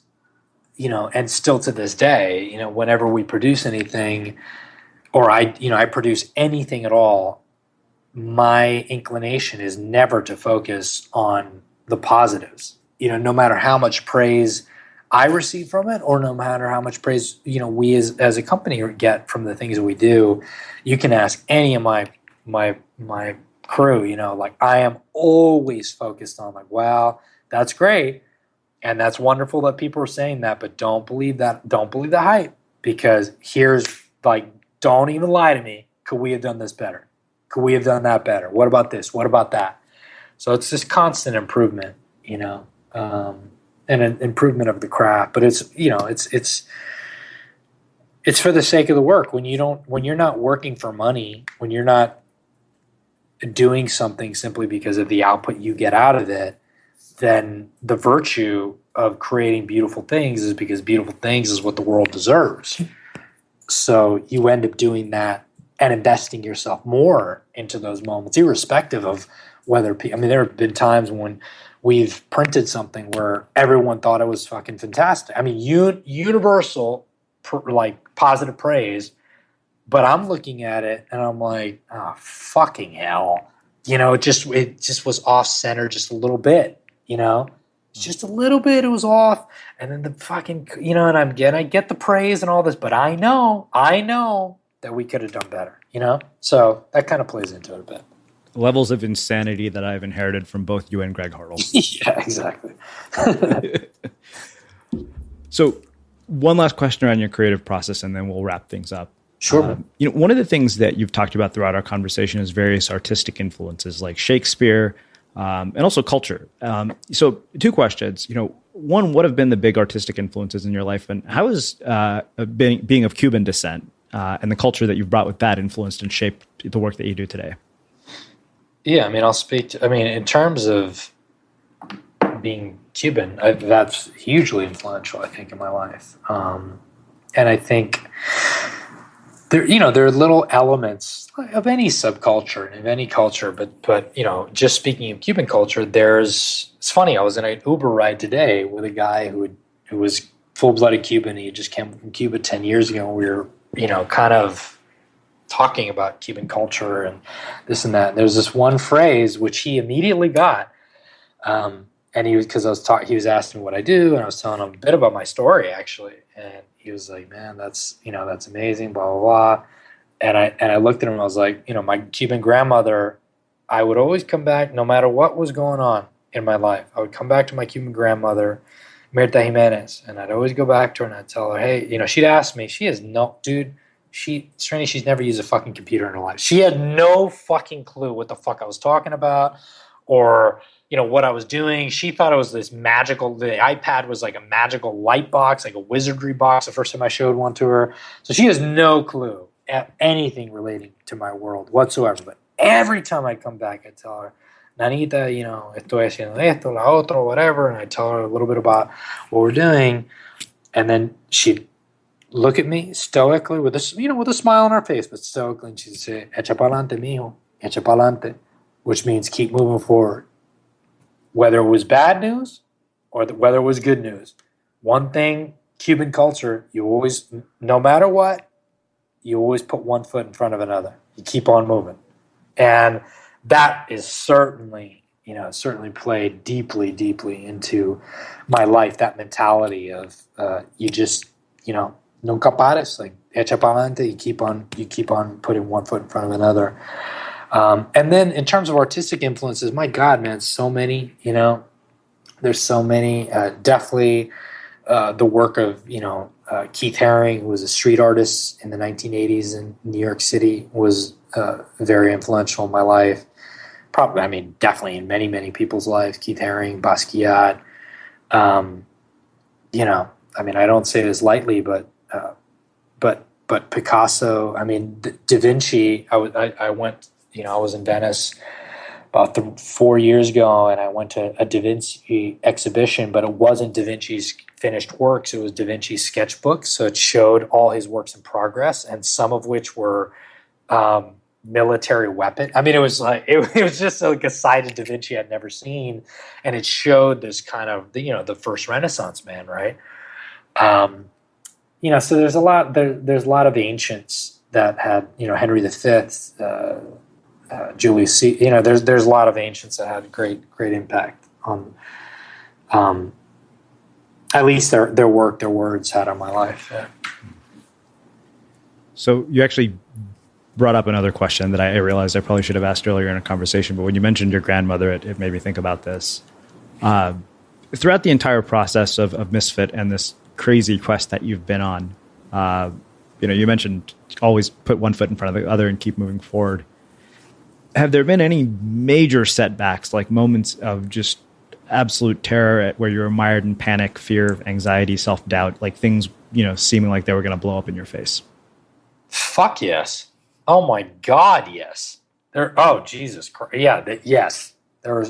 And still to this day, whenever we produce anything, or I produce anything at all, my inclination is never to focus on the positives. No matter how much praise I receive from it, or no matter how much praise we as a company get from the things that we do, you can ask any of my crew. Like, I am always focused on like, wow, that's great. And that's wonderful that people are saying that, but don't believe that. Don't believe the hype, because here's like, don't even lie to me. Could we have done this better? Could we have done that better? What about this? What about that? So it's this constant improvement, and an improvement of the craft. But it's for the sake of the work. When you're not working for money, when you're not doing something simply because of the output you get out of it, then the virtue of creating beautiful things is because beautiful things is what the world deserves. So you end up doing that and investing yourself more into those moments, irrespective of whether I mean, there have been times when we've printed something where everyone thought it was fucking fantastic. I mean, universal like positive praise, but I'm looking at it and I'm like, oh fucking hell, it just was off center just a little bit, just a little bit. It was off, and then the fucking, and I get the praise and all this, but I know that we could have done better, So that kind of plays into it a bit. Levels of insanity that I've inherited from both you and Greg Hartle. Yeah, exactly. So, one last question around your creative process, and then we'll wrap things up. Sure. One of the things that you've talked about throughout our conversation is various artistic influences like Shakespeare, and also culture. So, two questions. One, what have been the big artistic influences in your life, and how has being of Cuban descent and the culture that you've brought with that influenced and shaped the work that you do today? Yeah, I mean, in terms of being Cuban, that's hugely influential, I think, in my life. And I think there are little elements of any subculture and of any culture, but just speaking of Cuban culture, it's funny. I was in an Uber ride today with a guy who was full-blooded Cuban. He just came from Cuba 10 years ago. And we were, kind of talking about Cuban culture and this and that. And there's this one phrase which he immediately got, and he was asking me what I do, and I was telling him a bit about my story actually, and he was like, "Man, that's amazing, blah blah blah." And I looked at him and I was like, my Cuban grandmother, I would always come back no matter what was going on in my life. I would come back to my Cuban grandmother, Mirta Jimenez, and I'd always go back to her and I'd tell her, "Hey, she'd ask me, she's never used a fucking computer in her life. She had no fucking clue what the fuck I was talking about or, what I was doing. She thought it was the iPad was like a magical light box, like a wizardry box the first time I showed one to her. So she has no clue at anything relating to my world whatsoever. But every time I'd come back, I'd tell her, Nanita, estoy haciendo esto, la otro, whatever. And I'd tell her a little bit about what we're doing. And then she'd look at me stoically with a smile on her face, but stoically, and she'd say, "Echa pa'lante, mijo, echa pa'lante," which means keep moving forward. Whether it was bad news or whether it was good news. One thing, Cuban culture, you always, no matter what, you always put one foot in front of another. You keep on moving. And that is certainly played deeply, deeply into my life, that mentality of you just, nunca pares, like echa pa'lante, you keep on putting one foot in front of another. And then in terms of artistic influences, my God, man, so many, there's so many. Definitely the work of, Keith Haring, who was a street artist in the 1980s in New York City, was very influential in my life. Definitely in many, many people's lives. Keith Haring, Basquiat. I don't say this lightly, but Picasso. Da Vinci. I went. I was in Venice about 4 years ago, and I went to a Da Vinci exhibition, but it wasn't Da Vinci's finished works. It was Da Vinci's sketchbooks. So it showed all his works in progress, and some of which were military weapon. It was like it was just like a side of Da Vinci I'd never seen, and it showed this kind of the first Renaissance man, right? So there's a lot. There's a lot of ancients that had Henry V. Julius Caesar. There's a lot of ancients that had great impact on, at least their work, their words had on my life. Yeah. So you actually brought up another question that I realized I probably should have asked earlier in a conversation, but when you mentioned your grandmother, it made me think about this. Throughout the entire process of Misfit and this crazy quest that you've been on, you mentioned always put one foot in front of the other and keep moving forward. Have there been any major setbacks, like moments of just absolute terror where you're mired in panic, fear, anxiety, self-doubt, like things, seeming like they were going to blow up in your face? Fuck yes. Oh my God, yes. Jesus Christ. Yeah, yes. There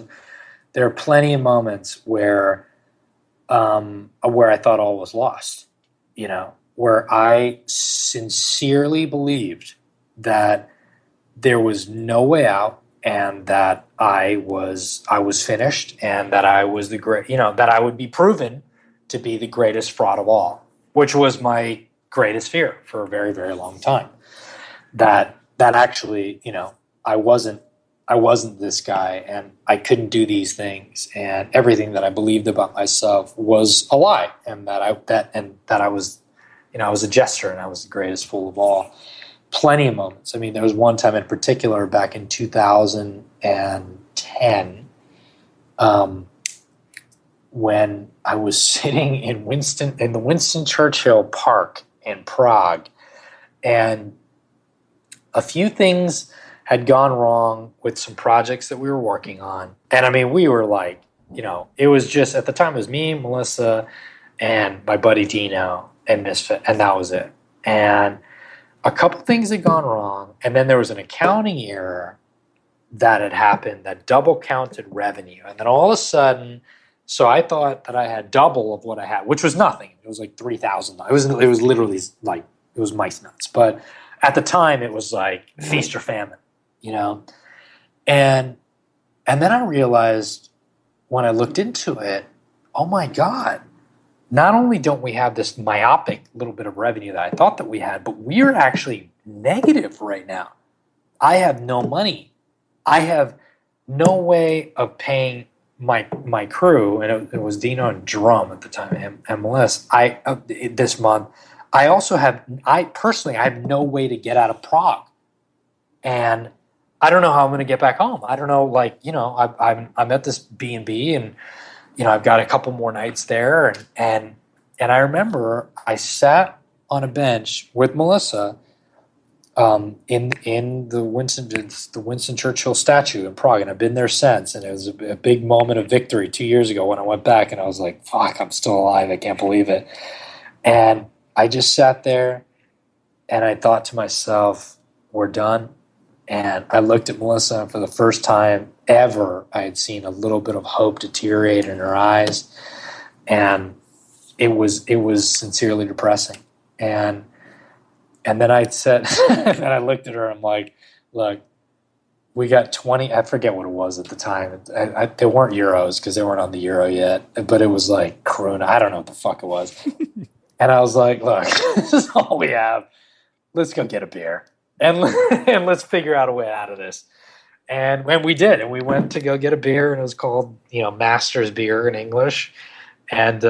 are plenty of moments where where I thought all was lost, where I sincerely believed that there was no way out, and that I was finished, and that I was the great, that I would be proven to be the greatest fraud of all, which was my greatest fear for a very, very long time. That actually, I wasn't this guy, and I couldn't do these things, and everything that I believed about myself was a lie, and that I was, I was a jester, and I was the greatest fool of all. Plenty of moments. I mean, there was one time in particular back in 2010, when I was sitting in the Winston Churchill Park in Prague, and a few things had gone wrong with some projects that we were working on. And I mean, we were like, it was just, at the time, it was me, Melissa, and my buddy Dino, and Misfit, and that was it. And a couple things had gone wrong, and then there was an accounting error that had happened that double counted revenue. And then all of a sudden, so I thought that I had double of what I had, which was nothing. It was like $3,000. It was literally like, it was mice nuts. But at the time, it was like feast or famine, And then I realized when I looked into it, oh my God, not only don't we have this myopic little bit of revenue that I thought that we had, but we are actually negative right now. I have no money. I have no way of paying my crew, and it was Dino and Drum at the time, and Melissa. This month, I personally have no way to get out of Prague, and I don't know how I'm going to get back home. I don't know, I'm at this B&B, and I've got a couple more nights there, and I remember I sat on a bench with Melissa, in the Winston Churchill statue in Prague, and I've been there since, and it was a big moment of victory 2 years ago when I went back, and I was like, fuck, I'm still alive, I can't believe it. And I just sat there, and I thought to myself, we're done. And I looked at Melissa, and for the first time ever, I had seen a little bit of hope deteriorate in her eyes, and it was sincerely depressing. And then I said, and I looked at her, I'm like, look, we got 20, I forget what it was at the time. They weren't euros because they weren't on the euro yet, but it was like krona. I don't know what the fuck it was. And I was like, look, this is all we have. Let's go get a beer. And let's figure out a way out of this. And when we did, and we went to go get a beer, and it was called, Master's Beer in English. And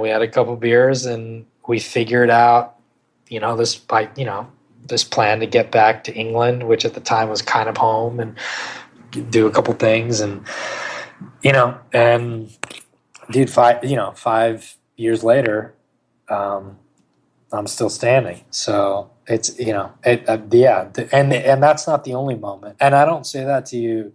we had a couple beers, and we figured out, this plan to get back to England, which at the time was kind of home, and do a couple things, and dude, 5 years later, I'm still standing. So it's and that's not the only moment. And I don't say that to you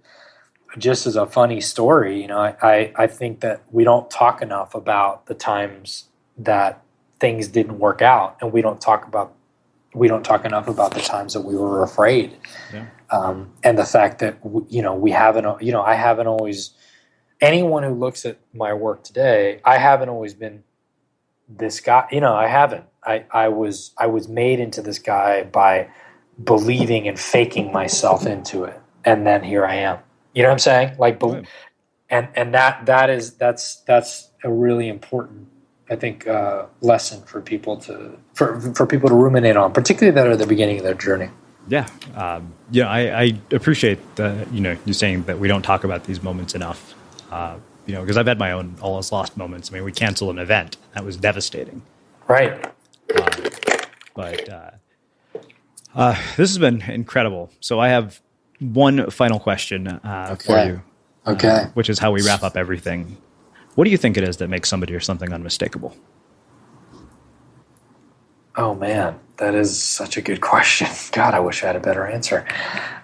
just as a funny story. I think that we don't talk enough about the times that things didn't work out, and we don't talk enough about the times that we were afraid. Yeah. And the fact that we haven't, I haven't always, anyone who looks at my work today, I haven't always been this guy. I haven't. I was made into this guy by believing and faking myself into it, and then here I am. You know what I'm saying? And that's a really important, I think, lesson for people to ruminate on, particularly that are at the beginning of their journey. Yeah, I appreciate you saying that we don't talk about these moments enough. Because I've had my own all is lost moments. I mean, we canceled an event that was devastating. Right. But this has been incredible. So I have one final question for you. Okay. Which is how we wrap up everything. What do you think it is that makes somebody or something unmistakable? Oh, man, that is such a good question. God, I wish I had a better answer.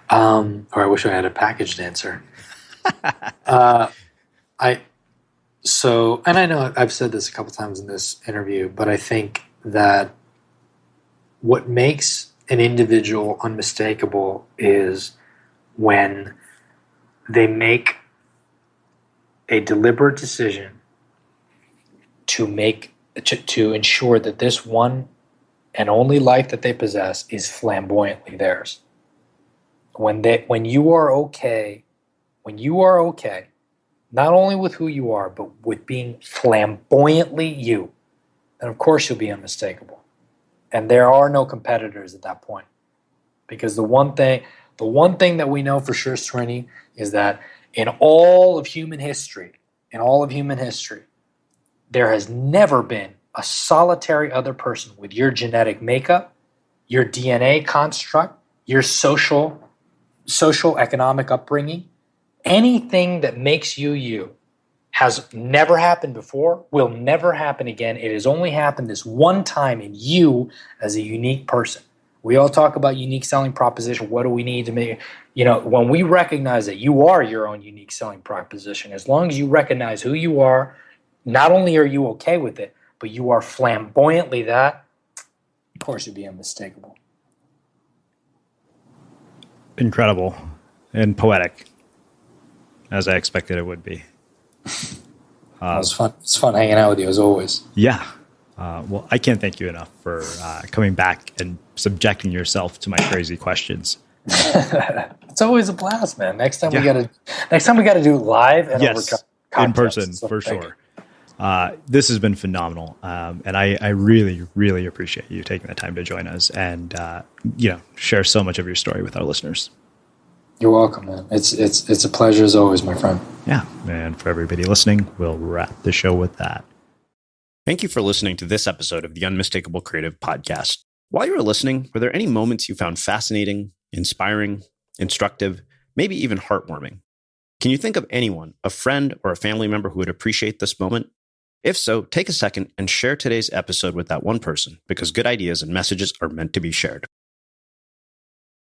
Or I wish I had a packaged answer. And I know I've said this a couple times in this interview, but I think that what makes an individual unmistakable is when they make a deliberate decision to ensure that this one and only life that they possess is flamboyantly theirs. When you are okay, not only with who you are, but with being flamboyantly you, then of course you'll be unmistakable. And there are no competitors at that point. Because the one thing that we know for sure, Srini, is that in all of human history, there has never been a solitary other person with your genetic makeup, your DNA construct, your social economic upbringing, anything that makes you you has never happened before, will never happen again. It has only happened this one time in you as a unique person. We all talk about unique selling proposition. What do we need to make? When we recognize that you are your own unique selling proposition, as long as you recognize who you are, not only are you okay with it, but you are flamboyantly that, of course you'll be unmistakable. Incredible and poetic, as I expected it would be. It was fun. It's fun hanging out with you as always. Yeah. Well, I can't thank you enough for coming back and subjecting yourself to my crazy questions. It's always a blast, man. Next time we got to do it live and yes, in person for sure. This has been phenomenal, and I really, really appreciate you taking the time to join us and share so much of your story with our listeners. You're welcome, man. It's a pleasure as always, my friend. Yeah, and for everybody listening, we'll wrap the show with that. Thank you for listening to this episode of the Unmistakable Creative Podcast. While you were listening, were there any moments you found fascinating, inspiring, instructive, maybe even heartwarming? Can you think of anyone, a friend or a family member who would appreciate this moment? If so, take a second and share today's episode with that one person, because good ideas and messages are meant to be shared.